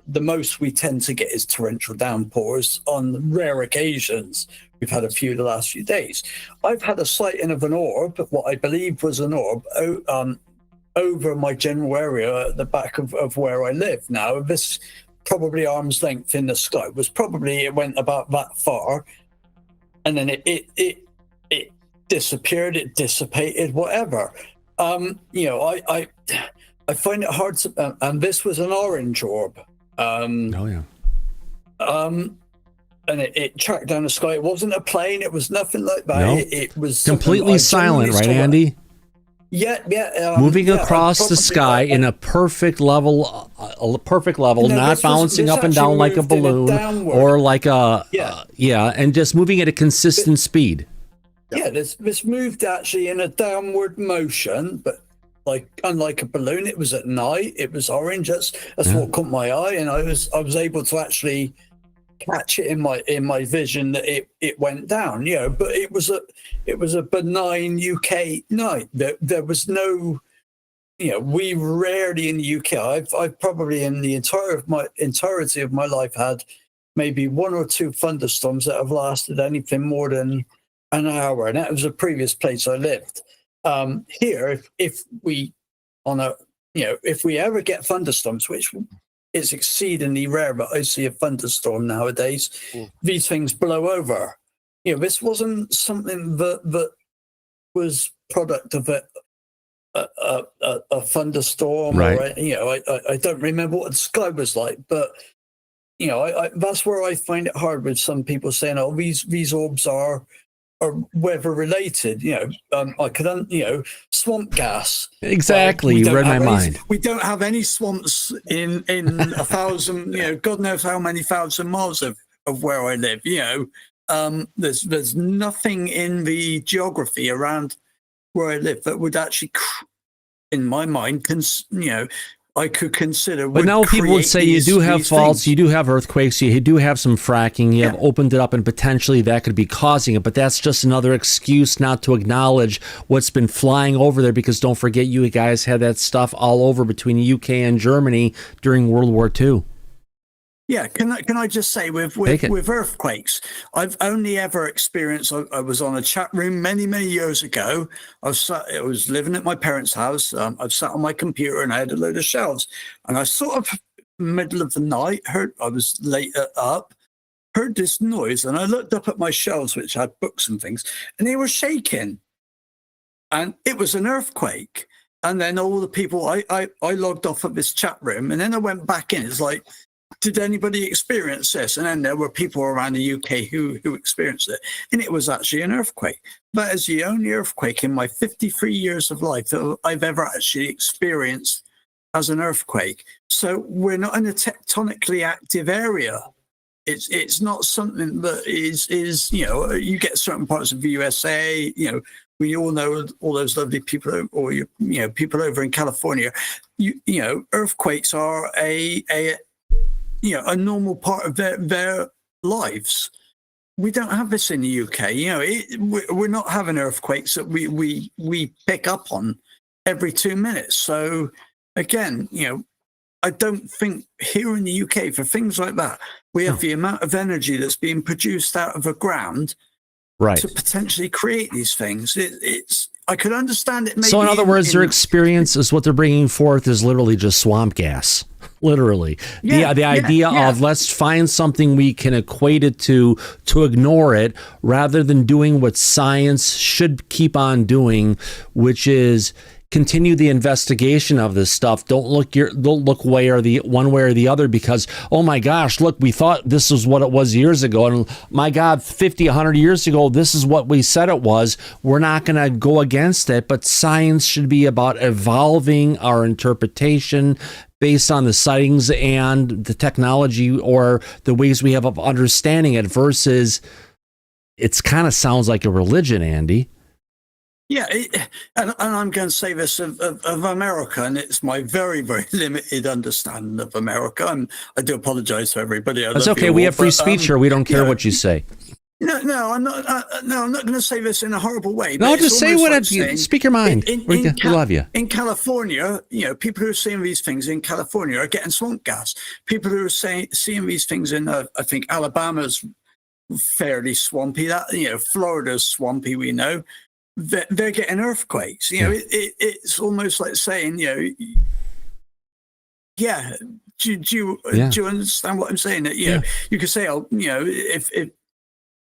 the most we tend to get is torrential downpours on rare occasions. We've had a few the last few days. I've had a sighting of an orb, what I believe was an orb, over my general area at the back of where I live. Now, this probably arm's length in the sky it went about that far, and then it disappeared, it dissipated, whatever. You know, I find it hard to, and this was an orange orb. And it tracked down the sky. It wasn't a plane. It was nothing like that. No. It was completely silent, right, Andy? Yeah. Moving across the sky in a perfect level, not bouncing up and down like a balloon or like a, and just moving at a consistent speed. Yeah, this moved actually in a downward motion, but unlike a balloon, it was at night. It was orange. That's what caught my eye, and I was able to actually catch it in my vision that it went down. You know, but it was a benign UK night. There was no, you know, we rarely in the UK. I've probably in the entirety of my life had maybe one or two thunderstorms that have lasted anything more than an hour, and that was a previous place I lived. Here, if we ever get thunderstorms, which is exceedingly rare, but I see a thunderstorm nowadays, these things blow over. You know, this wasn't something that was product of a thunderstorm, right? Or, you know, I don't remember what the sky was like, but you know, that's where I find it hard with some people saying, "Oh, these orbs are weather related." You know, I could, you know, swamp gas. Exactly, you read my mind. We don't have any swamps in 1,000, you know, God knows how many thousand miles of where I live. You know, there's nothing in the geography around where I live that would actually, in my mind, you know, I could consider. But now people would say you do have faults, things. You do have earthquakes, you do have some fracking, you have opened it up, and potentially that could be causing it. But that's just another excuse not to acknowledge what's been flying over there, because don't forget, you guys had that stuff all over between the UK and Germany during World War II. Yeah, can I just say with earthquakes, I've only ever experienced. I was on a chat room many years ago. I was living at my parents' house. I sat on my computer and I had a load of shelves, and I sort of middle of the night I was late up, heard this noise, and I looked up at my shelves, which had books and things, and they were shaking, and it was an earthquake. And then all the people I logged off of this chat room, and then I went back in. It's like, did anybody experience this? And then there were people around the UK who experienced it. And it was actually an earthquake. That is the only earthquake in my 53 years of life that I've ever actually experienced as an earthquake. So we're not in a tectonically active area. It's not something that is, you know, you get certain parts of the USA, you know, we all know all those lovely people, or you know, people over in California. You know, earthquakes are a normal part of their lives. We don't have this in the UK. You know, we're not having earthquakes that we pick up on every 2 minutes. So again, you know, I don't think here in the UK for things like that, we have the amount of energy that's being produced out of the ground, right, to potentially create these things. It's I could understand it. Maybe so in other words, their experience is what they're bringing forth is literally just swamp gas. Literally. The idea of let's find something we can equate it to ignore it, rather than doing what science should keep on doing, which is continue the investigation of this stuff. Don't look one way or the other, because, oh my gosh, look, we thought this was what it was years ago, and my God, 50, 100 years ago, this is what we said it was. We're not going to go against it, but science should be about evolving our interpretation based on the sightings and the technology or the ways we have of understanding it, versus it's kind of sounds like a religion, Andy. Yeah, and I'm going to say this of America, and it's my very limited understanding of America. I do apologize to everybody. That's okay. We have free speech here. We don't care what you say. No, I'm not. No, I'm not going to say this in a horrible way. No, but just say what saying, speak your mind. We love you. In California, people who are seeing these things in California are getting swamp gas. People who are seeing these things in, I think Alabama's fairly swampy. That Florida's swampy. We know they're getting earthquakes. It's almost like saying, yeah. Do you understand what I'm saying? That you could say, if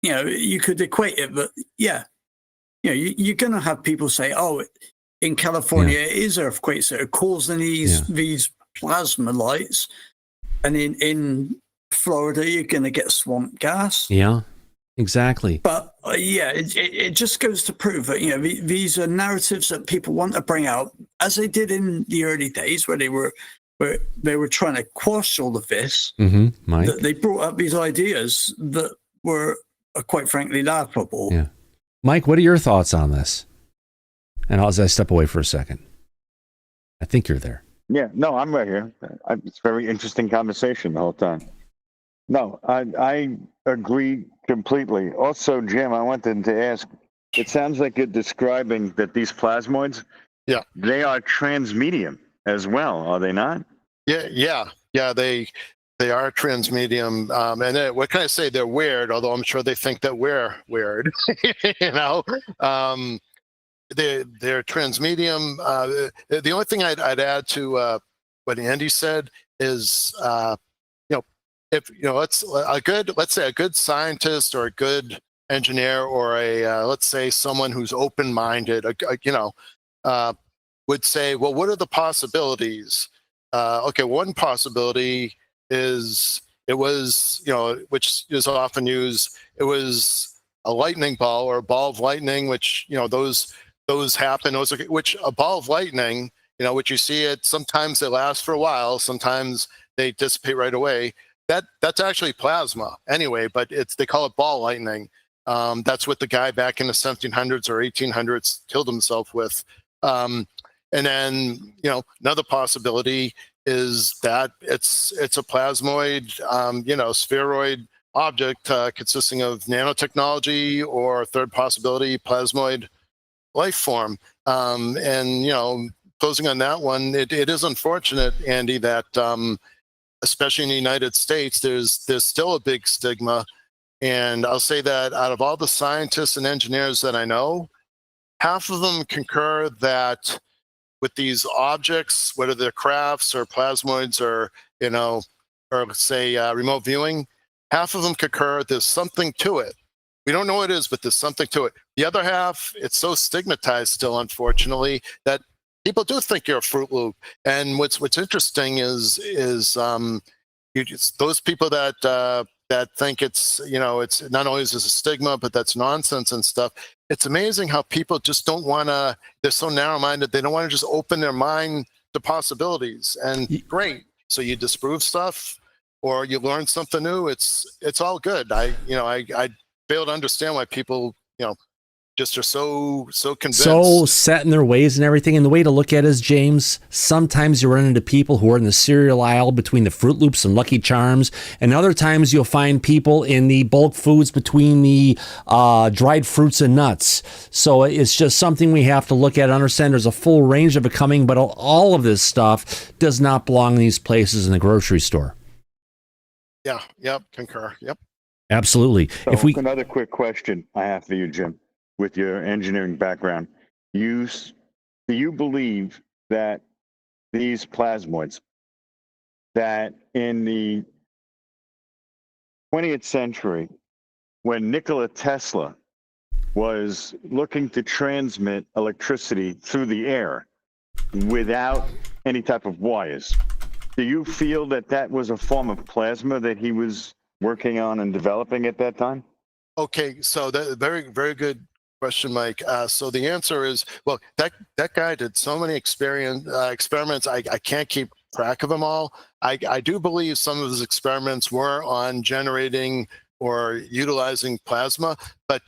you could equate it, but you're going to have people say, oh, in California it is earthquakes that are causing these plasma lights, and in Florida you're going to get swamp gas. Yeah, exactly. But it just goes to prove that these are narratives that people want to bring out, as they did in the early days where they were trying to quash all of this. Mike. They brought up these ideas that were quite frankly laughable. Yeah, Mike, what are your thoughts on this? And as I step away for a second, I think you're there. Yeah, no, I'm right here. It's a very interesting conversation the whole time. No, I agree completely. Also, Jim, I wanted to ask, it sounds like you're describing that these plasmoids, they are transmedium as well, are they not? Yeah, they are transmedium, and what can I say? They're weird, although I'm sure they think that we're weird. They're transmedium. The only thing I'd add to what Andy said is, if it's let's say a good scientist or a good engineer or let's say someone who's open-minded, would say, well, what are the possibilities? Okay, one possibility is it was, which is often used, it was a lightning ball or a ball of lightning, which, those happen. Which a ball of lightning, which you see it, sometimes they last for a while, sometimes they dissipate right away. That's actually plasma anyway, but they call it ball lightning. That's what the guy back in the 1700s or 1800s killed himself with. And then, another possibility is that it's a plasmoid, spheroid object consisting of nanotechnology, or third possibility, plasmoid life form. And, closing on that one, it is unfortunate, Andy, that especially in the United States, there's still a big stigma. And I'll say that out of all the scientists and engineers that I know, half of them concur that with these objects, whether they're crafts or plasmoids or, or let's say remote viewing, half of them concur there's something to it. We don't know what it is, but there's something to it. The other half, it's so stigmatized still, unfortunately, that people do think you're a Fruit Loop. And what's interesting is those people that think it's, it's not always as a stigma, but that's nonsense and stuff. It's amazing how people just don't want to, they're so narrow-minded, they don't want to just open their mind to possibilities. And great, so you disprove stuff or you learn something new, it's all good. I fail to understand why people, just are so convinced. So set in their ways and everything. And the way to look at it is, James, sometimes you run into people who are in the cereal aisle between the Fruit Loops and Lucky Charms. And other times you'll find people in the bulk foods between the dried fruits and nuts. So it's just something we have to look at and understand. There's a full range of it coming, but all of this stuff does not belong in these places in the grocery store. Yeah, yep, concur, yep. Absolutely. So another quick question I have for you, Jim. With your engineering background, do you believe that these plasmoids, that in the 20th century, when Nikola Tesla was looking to transmit electricity through the air without any type of wires, do you feel that was a form of plasma that he was working on and developing at that time? Okay, so that very, very good question, Mike. So the answer is, well, that guy did so many experiments. I can't keep track of them all. I do believe some of his experiments were on generating or utilizing plasma, but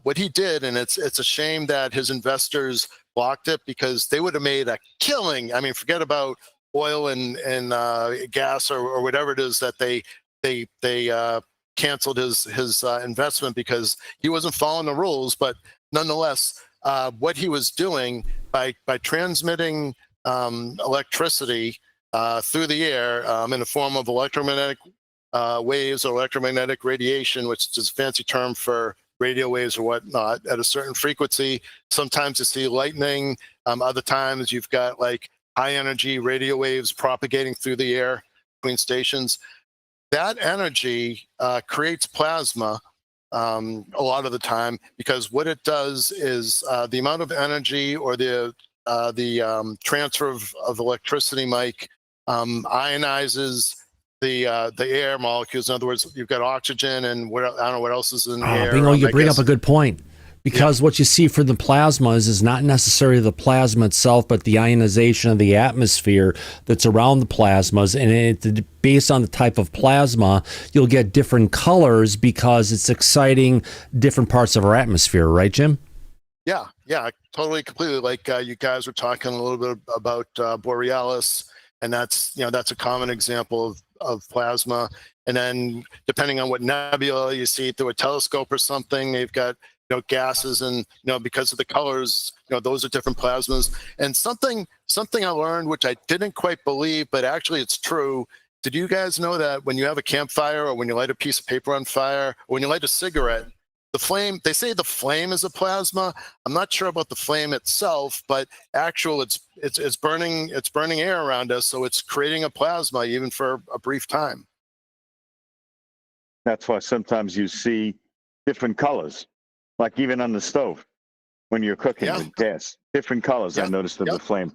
what he did, and it's a shame that his investors blocked it, because they would have made a killing. I mean, forget about oil and gas or whatever it is that they canceled his investment because he wasn't following the rules. But nonetheless, what he was doing by transmitting electricity through the air in the form of electromagnetic waves or electromagnetic radiation, which is a fancy term for radio waves or whatnot, at a certain frequency. Sometimes you see lightning. Other times you've got like high energy radio waves propagating through the air between stations. That energy creates plasma a lot of the time, because what it does is the amount of energy or the transfer of electricity, Mike, ionizes the air molecules. In other words, you've got oxygen and I don't know what else is in the air. Bingo, you bring up a good point. Because what you see for the plasmas is not necessarily the plasma itself, but the ionization of the atmosphere that's around the plasmas. And based on the type of plasma, you'll get different colors because it's exciting different parts of our atmosphere. Right, Jim? Yeah, totally, completely. Like you guys were talking a little bit about Borealis, and that's a common example of plasma. And then depending on what nebula you see through a telescope or something, they've got gases, and because of the colors, those are different plasmas. And something I learned, which I didn't quite believe, but actually it's true. Did you guys know that when you have a campfire, or when you light a piece of paper on fire, or when you light a cigarette, the flame, they say the flame is a plasma. I'm not sure about the flame itself, but it's burning air around us, so it's creating a plasma even for a brief time. That's why sometimes you see different colors. Like even on the stove, when you're cooking with gas, different colors I noticed of the flame.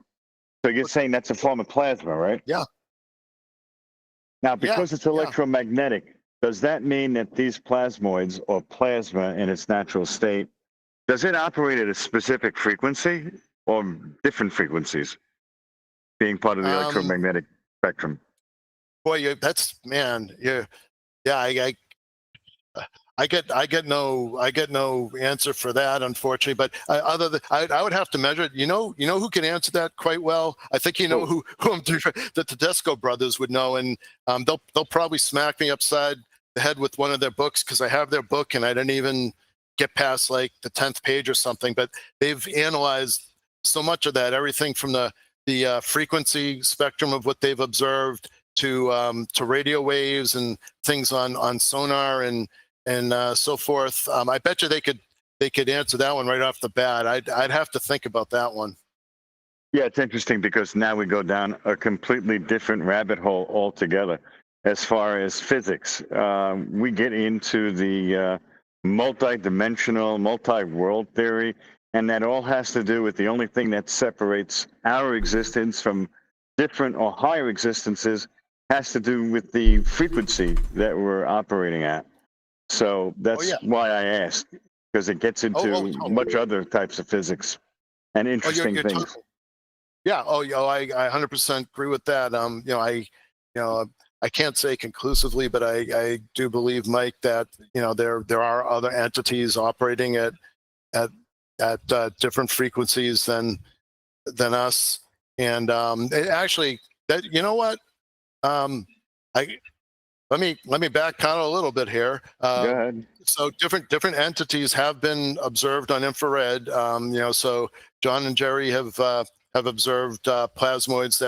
So you're saying that's a form of plasma, right? Yeah. Now, because it's electromagnetic, does that mean that these plasmoids, or plasma in its natural state, does it operate at a specific frequency or different frequencies, being part of the electromagnetic spectrum? Boy, I get no answer for that, unfortunately. But I would have to measure it. You know who can answer that quite well? I think who I'm that the Tedesco brothers would know, and they'll probably smack me upside the head with one of their books, because I have their book and I didn't even get past like the 10th page or something. But they've analyzed so much of that, everything from the frequency spectrum of what they've observed to radio waves and things on sonar and so forth. I bet you they could answer that one right off the bat. I'd have to think about that one. Yeah, it's interesting because now we go down a completely different rabbit hole altogether as far as physics. We get into the multi-dimensional, multi-world theory, and that all has to do with the only thing that separates our existence from different or higher existences has to do with the frequency that we're operating at. So that's why I asked, because it gets into much other types of physics and interesting things. I 100% agree with that. I can't say conclusively, but I do believe, Mike, that there are other entities operating at different frequencies than us, and it actually what. Let me back out a little bit here. Go ahead. So different entities have been observed on infrared. So John and Jerry have observed plasmoids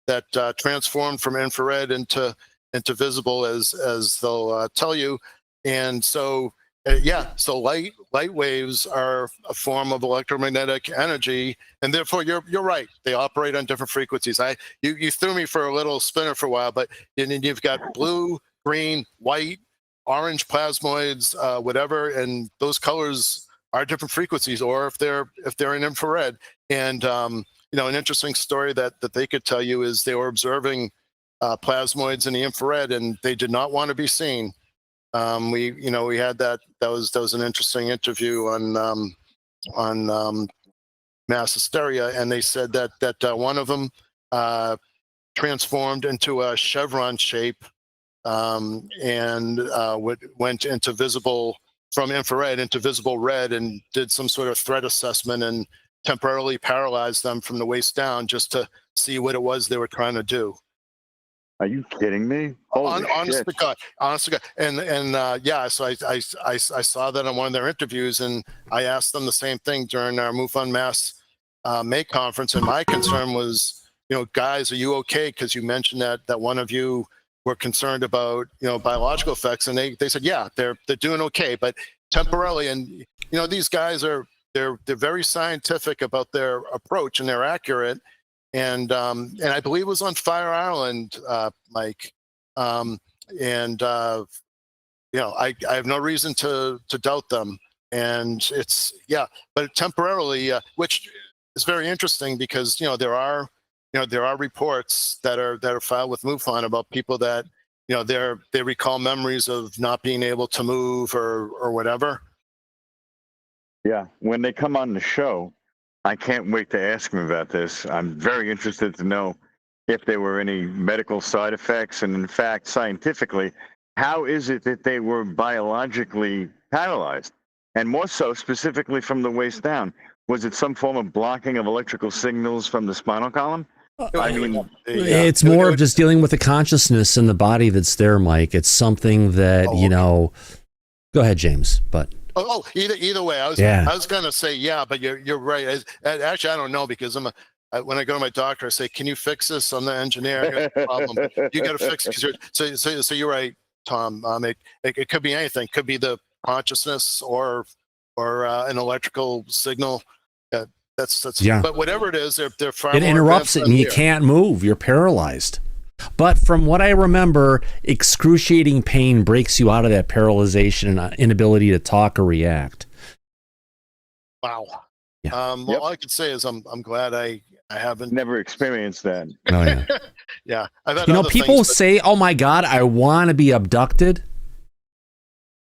that transformed from infrared into visible, as they'll tell you. And so so light waves are a form of electromagnetic energy, and therefore you're right. They operate on different frequencies. You threw me for a little spinner for a while, but then you've got blue, green, white, orange plasmoids, whatever, and those colors are different frequencies, or if they're in infrared. And an interesting story that they could tell you is they were observing plasmoids in the infrared, and they did not want to be seen. We had that was an interesting interview on mass hysteria, and they said that one of them transformed into a chevron shape and went into visible, from infrared into visible red, and did some sort of threat assessment and temporarily paralyzed them from the waist down just to see what it was they were trying to do. Are you kidding me? Holy honest shit. to God, honest to God. And yeah, so I saw that on one of their interviews, and I asked them the same thing during our MUFON Mass May conference, and my concern was, guys, are you okay? Because you mentioned that one of you were concerned about, biological effects, and they said, yeah, they're doing okay, but temporarily. And these guys they're very scientific about their approach, and they're accurate. And I believe it was on Fire Island, Mike. I have no reason to doubt them. And it's, but temporarily, which is very interesting because, there are reports that are filed with MUFON about people that, they recall memories of not being able to move or whatever. Yeah. When they come on the show, I can't wait to ask them about this. I'm very interested to know if there were any medical side effects. And in fact, scientifically, how is it that they were biologically paralyzed? And more so, specifically from the waist down. Was it some form of blocking of electrical signals from the spinal column? I mean, it's more of just dealing with the consciousness in the body that's there, Mike. It's something that, go ahead, James, but. Either way, I was going to say, but you're right. Actually, I don't know, because when I go to my doctor, I say, can you fix this? I'm the engineer. Here's the problem. You got to fix it. So you're right, Tom. It could be anything. It could be the consciousness or an electrical signal. But whatever it is, they're far it more interrupts it, and you can't move. You're paralyzed. But from what I remember, excruciating pain breaks you out of that paralyzation and inability to talk or react. Wow. Yeah. All I could say is I'm glad I haven't never experienced that. Oh yeah. Yeah. I've had people say, "Oh my God, I want to be abducted."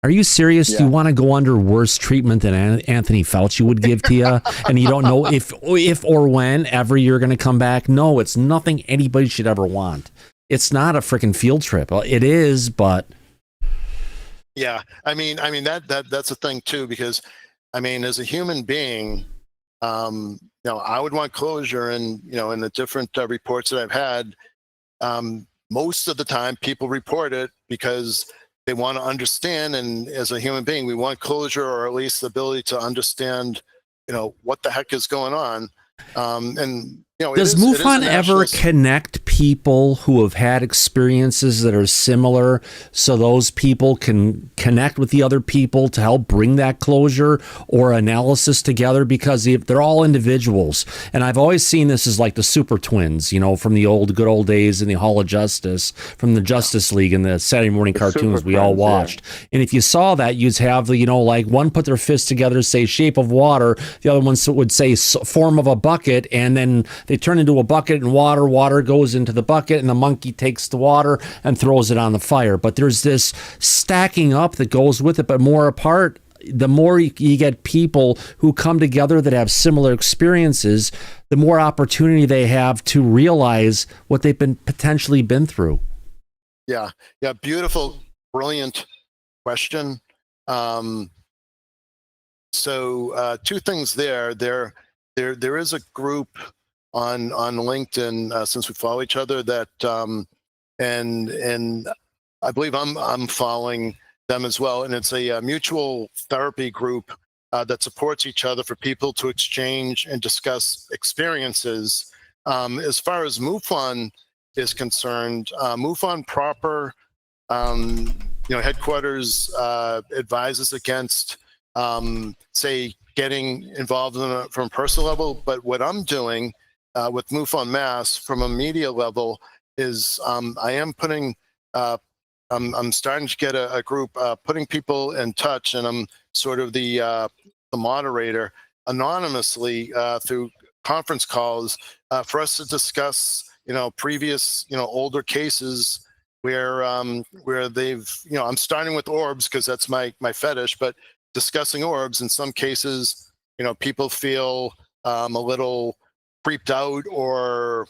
Are you serious? Yeah. Do you want to go under worse treatment than Anthony Fauci would give to you? And you don't know if or when ever you're going to come back? No, it's nothing anybody should ever want. It's not a freaking field trip. It is, but. Yeah. I mean, that's a thing too, because as a human being, I would want closure, and, in the different reports that I've had, most of the time people report it because they want to understand, and as a human being, we want closure, or at least the ability to understand, what the heck is going on. Does MUFON ever connect people who have had experiences that are similar, so those people can connect with the other people to help bring that closure or analysis together? Because they're all individuals, and I've always seen this as like the super twins, from the good old days in the Hall of Justice, from the Justice League and the Saturday morning cartoons we all watched. Yeah. And if you saw that, you'd have like one put their fists together, say shape of water, the other one would say form of a bucket, and then they turn into a bucket and water goes into the bucket, and the monkey takes the water and throws it on the fire. But there's this stacking up that goes with it, but more apart. The more you get people who come together that have similar experiences, the more opportunity they have to realize what they've potentially been through. Yeah. Beautiful, brilliant question. So two things there. There is a group on LinkedIn, since we follow each other, that and I believe I'm following them as well, and it's a mutual therapy group that supports each other for people to exchange and discuss experiences. As far as MUFON is concerned, MUFON proper, headquarters advises against, say, getting involved in it from a personal level. But what I'm doing with MUFON Mass from a media level is I am putting, I'm starting to get a group, putting people in touch, and I'm sort of the moderator anonymously through conference calls for us to discuss, previous, older cases where they've, I'm starting with orbs because that's my fetish, but discussing orbs, in some cases, people feel a little creeped out or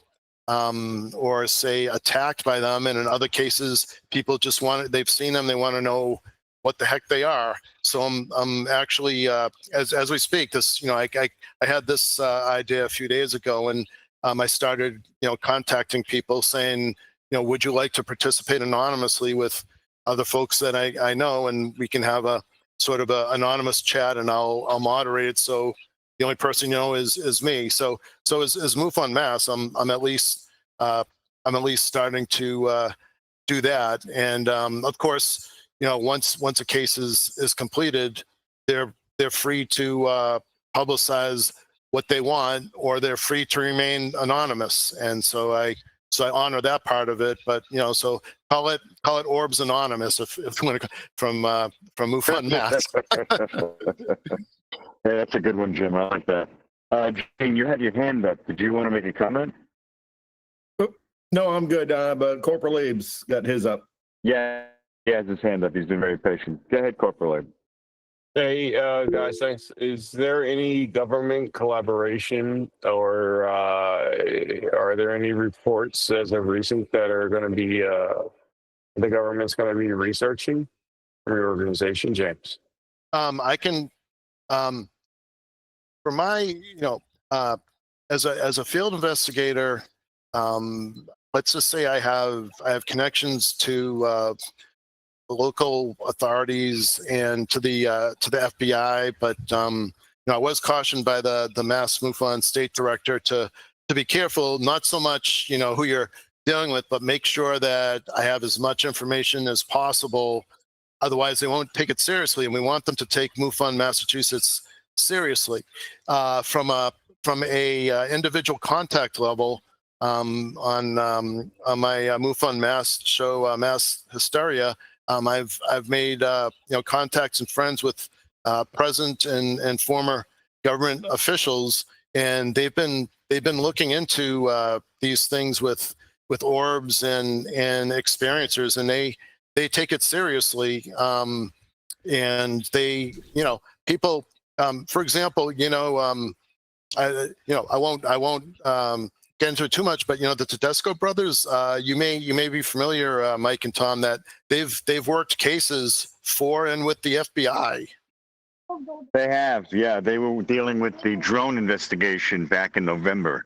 say attacked by them, and in other cases, people just they've seen them, they want to know what the heck they are. So I'm actually as we speak, this I had this idea a few days ago, and I started contacting people saying, would you like to participate anonymously with other folks that I know, and we can have a sort of a anonymous chat, and I'll moderate it. So the only person is me. So as MUFON Mass, I'm at least starting to do that. And of course, once a case is completed, they're free to publicize what they want, or they're free to remain anonymous. And so I honor that part of it. But so call it Orbs Anonymous if you want to, from MUFON Mass. Hey, that's a good one, Jim. I like that. Gene, you had your hand up. Did you want to make a comment? No, I'm good. But Corporal Loeb's got his up. Yeah, he has his hand up. He's been very patient. Go ahead, Corporal Loeb. Hey, guys, thanks. Is there any government collaboration, or are there any reports as of recent that are going to be the government's going to be researching from your organization, James? I can, for my, as a field investigator, let's just say I have connections to local authorities and to the FBI, but I was cautioned by the Mass MUFON State Director to be careful, not so much who you're dealing with, but make sure that I have as much information as possible. Otherwise, they won't take it seriously, and we want them to take MUFON Massachusetts seriously. From a individual contact level, on my MUFON Mass show, Mass Hysteria, I've made contacts and friends with present and former government officials, and they've been looking into these things with orbs and experiencers, and they take it seriously, and they people, for example, I won't get into it too much, but the Tedesco brothers, you may be familiar, Mike and Tom, that they've worked cases for and with the FBI. They have, yeah. They were dealing with the drone investigation back in November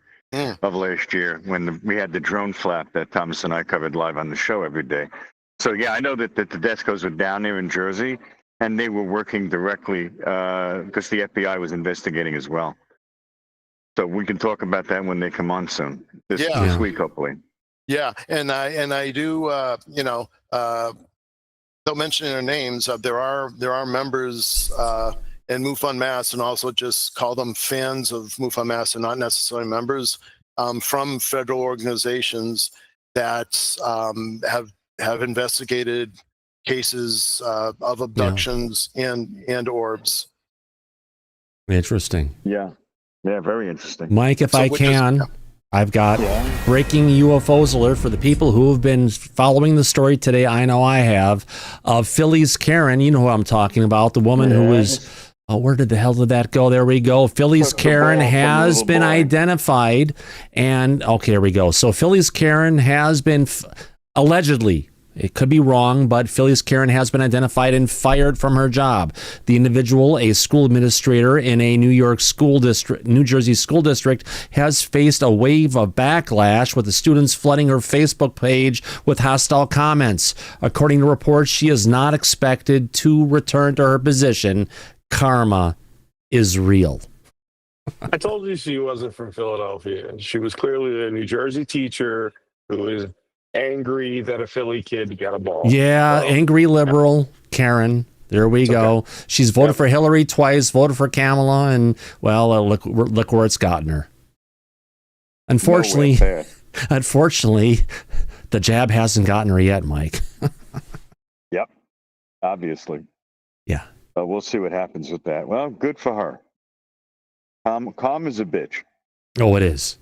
of last year, when we had the drone flap that Thomas and I covered live on the show every day. So yeah, I know that the Tedescos were down there in Jersey, and they were working directly because the FBI was investigating as well. So we can talk about that when they come on soon, this week, hopefully. Yeah, and I do, don't mention their names. There are members in MUFON Mass, and also just call them fans of MUFON Mass and not necessarily members, from federal organizations that have investigated cases of abductions and orbs. Interesting. Yeah, very interesting. Mike, if I can, I've got breaking UFOs alert for the people who have been following the story today. I know I have. Philly's Karen, you know who I'm talking about, the woman who was... Oh, where did the hell did that go? There we go. Philly's Karen has been identified. And, okay, here we go. So Philly's Karen has been allegedly, it could be wrong, but Philly's Karen has been identified and fired from her job. The individual, a school administrator in a New Jersey school district, has faced a wave of backlash, with the students flooding her Facebook page with hostile comments. According to reports, she is not expected to return to her position. Karma is real. I told you she wasn't from Philadelphia. She was clearly a New Jersey teacher who is angry that a Philly kid got a ball. Yeah, angry liberal Karen. There we go. Okay. She's voted for Hillary twice, voted for Kamala, and look where it's gotten her. Unfortunately, the jab hasn't gotten her yet, Mike. Yep, obviously. Yeah. But we'll see what happens with that. Well, good for her. Calm as a bitch. Oh, it is.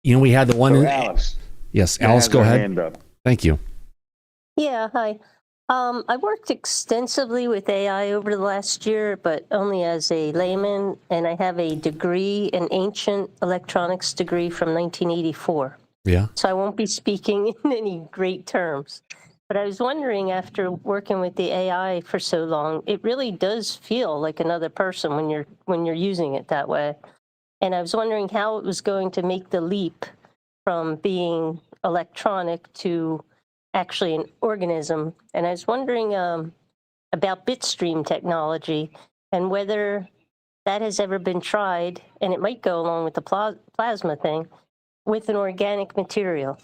We had the one in Alice. Yes, Alice, go ahead. Hand up. Thank you. Yeah, hi. I worked extensively with AI over the last year, but only as a layman, and I have a degree, an ancient electronics degree from 1984. Yeah. So I won't be speaking in any great terms. But I was wondering, after working with the AI for so long, it really does feel like another person when you're using it that way. And I was wondering how it was going to make the leap from being electronic to actually an organism. And I was wondering about bitstream technology and whether that has ever been tried, and it might go along with the plasma thing, with an organic material.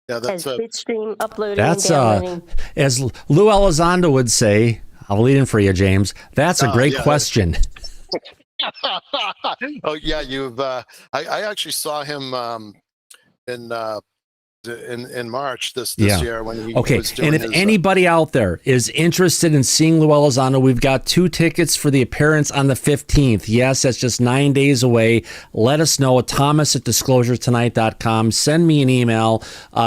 Yeah, that's as bitstream uploading That's and downloading. As Lou Elizondo would say, I'll lead in for you, James. That's a great question. Oh yeah, you've. I actually saw him in March this year when he was doing and if anybody out there is interested in seeing Lou Elizondo, we've got 2 tickets for the appearance on the 15th. Yes, that's just 9 days away. Let us know at thomas@disclosuretonight.com. Send me an email.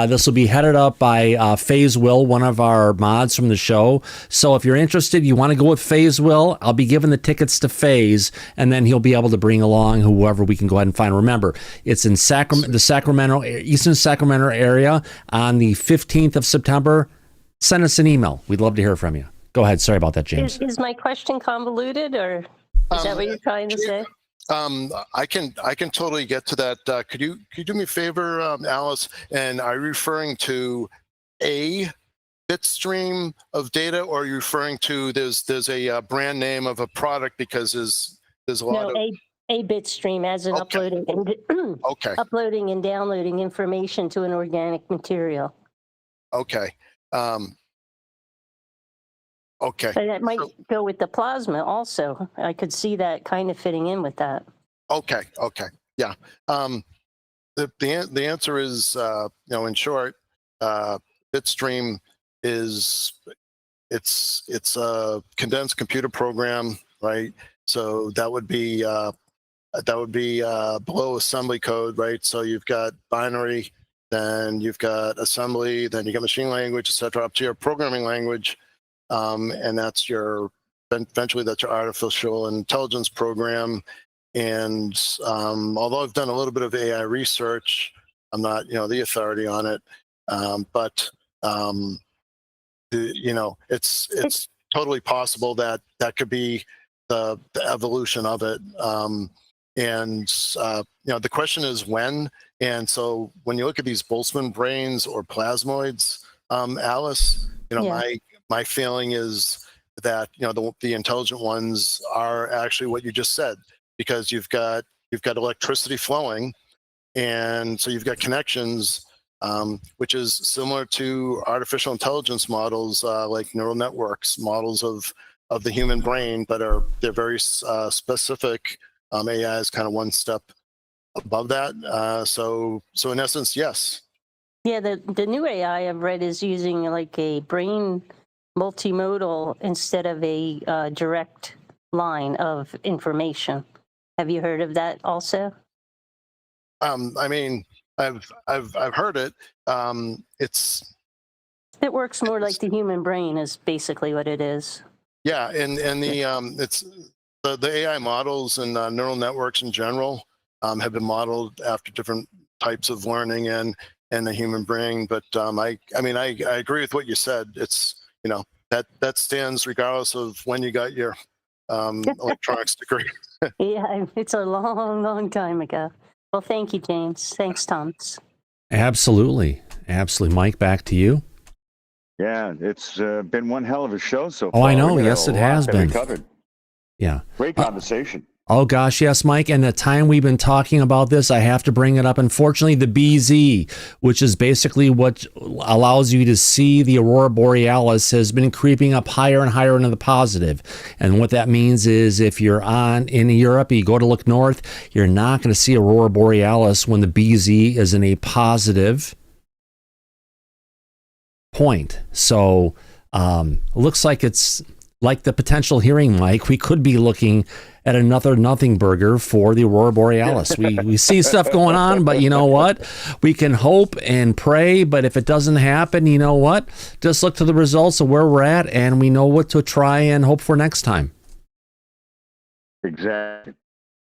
This will be headed up by FaZe Will, one of our mods from the show. So if you're interested, you want to go with FaZe Will, I'll be giving the tickets to FaZe, and then he'll be able to bring along whoever we can go ahead and find. Remember, it's in the Sacramento, Eastern Sacramento area on the 15th of September. Send us an email. We'd love to hear from you. Go ahead. Sorry about that, James. Is my question convoluted, or is that what you're trying to say? I can totally get to that. Could you do me a favor, Alice? And are you referring to a bitstream of data, or are you referring to there's a brand name of a product, because there's a lot of a bitstream as in uploading and uploading and downloading information to an organic material. Okay. Okay. So that might go with the plasma also. I could see that kind of fitting in with that. Okay. Yeah. The answer is, in short, bitstream is it's a condensed computer program, right? So that would be below assembly code, right? So you've got binary, then you've got assembly, then you got machine language, etc., up to your programming language, and that's eventually that's your artificial intelligence program. And although I've done a little bit of AI research, I'm not the authority on it, but it's totally possible that could be the evolution of it. The question is when. And so when you look at these Boltzmann brains or plasmoids, Alice, my feeling is that the intelligent ones are actually what you just said, because you've got electricity flowing, and so you've got connections, which is similar to artificial intelligence models, like neural networks, models of the human brain, but they're very specific. AI is kind of one step above that. So in essence, yes. Yeah, the new AI I've read is using like a brain multimodal instead of a direct line of information. Have you heard of that also? I mean, I've heard it. It works more like the human brain is basically what it is. Yeah, and it's the AI models and neural networks in general have been modeled after different types of learning and the human brain. But I agree with what you said. It's that stands regardless of when you got your electronics degree. Yeah, it's a long time ago. Well, thank you, James. Thanks, Thomas. Absolutely. Mike, back to you. Yeah, it's been one hell of a show so far. Oh, I know. Yes, it has been. Covered. Yeah. Great conversation. Oh, gosh, yes, Mike. And the time we've been talking about this, I have to bring it up. Unfortunately, the BZ, which is basically what allows you to see the Aurora Borealis, has been creeping up higher and higher into the positive. And what that means is if you're in Europe, you go to look north, you're not going to see Aurora Borealis when the BZ is in a positive point. So looks like it's like the potential hearing, Mike. We could be looking at another nothing burger for the Aurora Borealis. We see stuff going on, but you know what? We can hope and pray, but if it doesn't happen, you know what? Just look to the results of where we're at, and we know what to try and hope for next time. Exactly.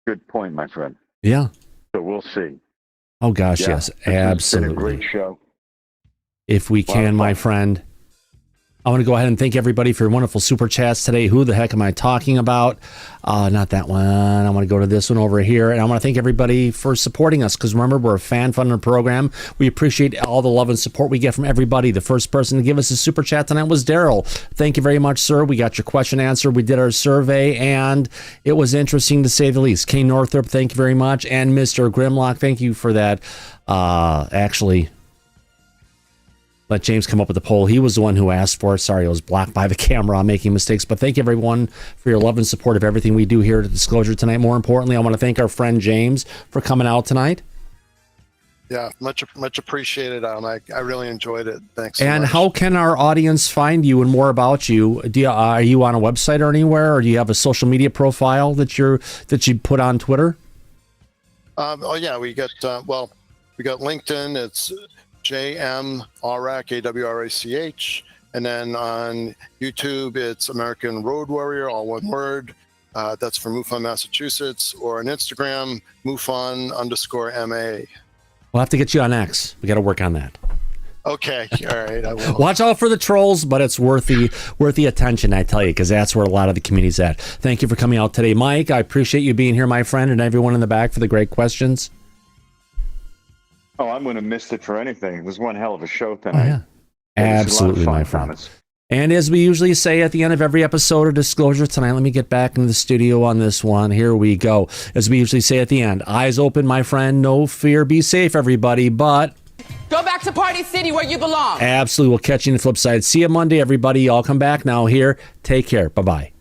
Good point, my friend. Yeah. So we'll see. Oh, gosh, yes, absolutely. It's been a great show. If we can, my friend, I want to go ahead and thank everybody for your wonderful super chats today. Who the heck am I talking about? Not that one. I want to go to this one over here. And I want to thank everybody for supporting us, because remember, we're a fan-funded program. We appreciate all the love and support we get from everybody. The first person to give us a super chat tonight was Daryl. Thank you very much, sir. We got your question answered. We did our survey, and it was interesting to say the least. Kay Northrop, thank you very much. And Mr. Grimlock, thank you for that. Actually, let James come up with the poll. He was the one who asked for it. Sorry, it was blocked by the camera. I'm making mistakes. But thank you, everyone, for your love and support of everything we do here at Disclosure tonight. More importantly, I want to thank our friend James for coming out tonight. Yeah, much appreciated. I really enjoyed it. Thanks so And much. how can our audience find you and more about you? Are you on a website or anywhere, or do you have a social media profile that you put on Twitter? Oh yeah, we got LinkedIn. It's Jm Arrach, AWRACH, and then on YouTube it's American Road Warrior, all one word. That's for MUFON, Massachusetts, or on Instagram, MUFON_MA. We'll have to get you on X. We got to work on that. Okay, all right, I will. Watch out for the trolls, but it's worth the attention, I tell you, because that's where a lot of the community's at. Thank you for coming out today, Mike. I appreciate you being here, my friend, and everyone in the back for the great questions. Oh, I wouldn't have missed it for anything. It was one hell of a show tonight. Oh, yeah. Absolutely, my friend. And as we usually say at the end of every episode of Disclosure tonight, let me get back into the studio on this one. Here we go. As we usually say at the end, eyes open, my friend. No fear. Be safe, everybody. But go back to Party City where you belong. Absolutely. We'll catch you on the flip side. See you Monday, everybody. Y'all come back now here. Take care. Bye-bye.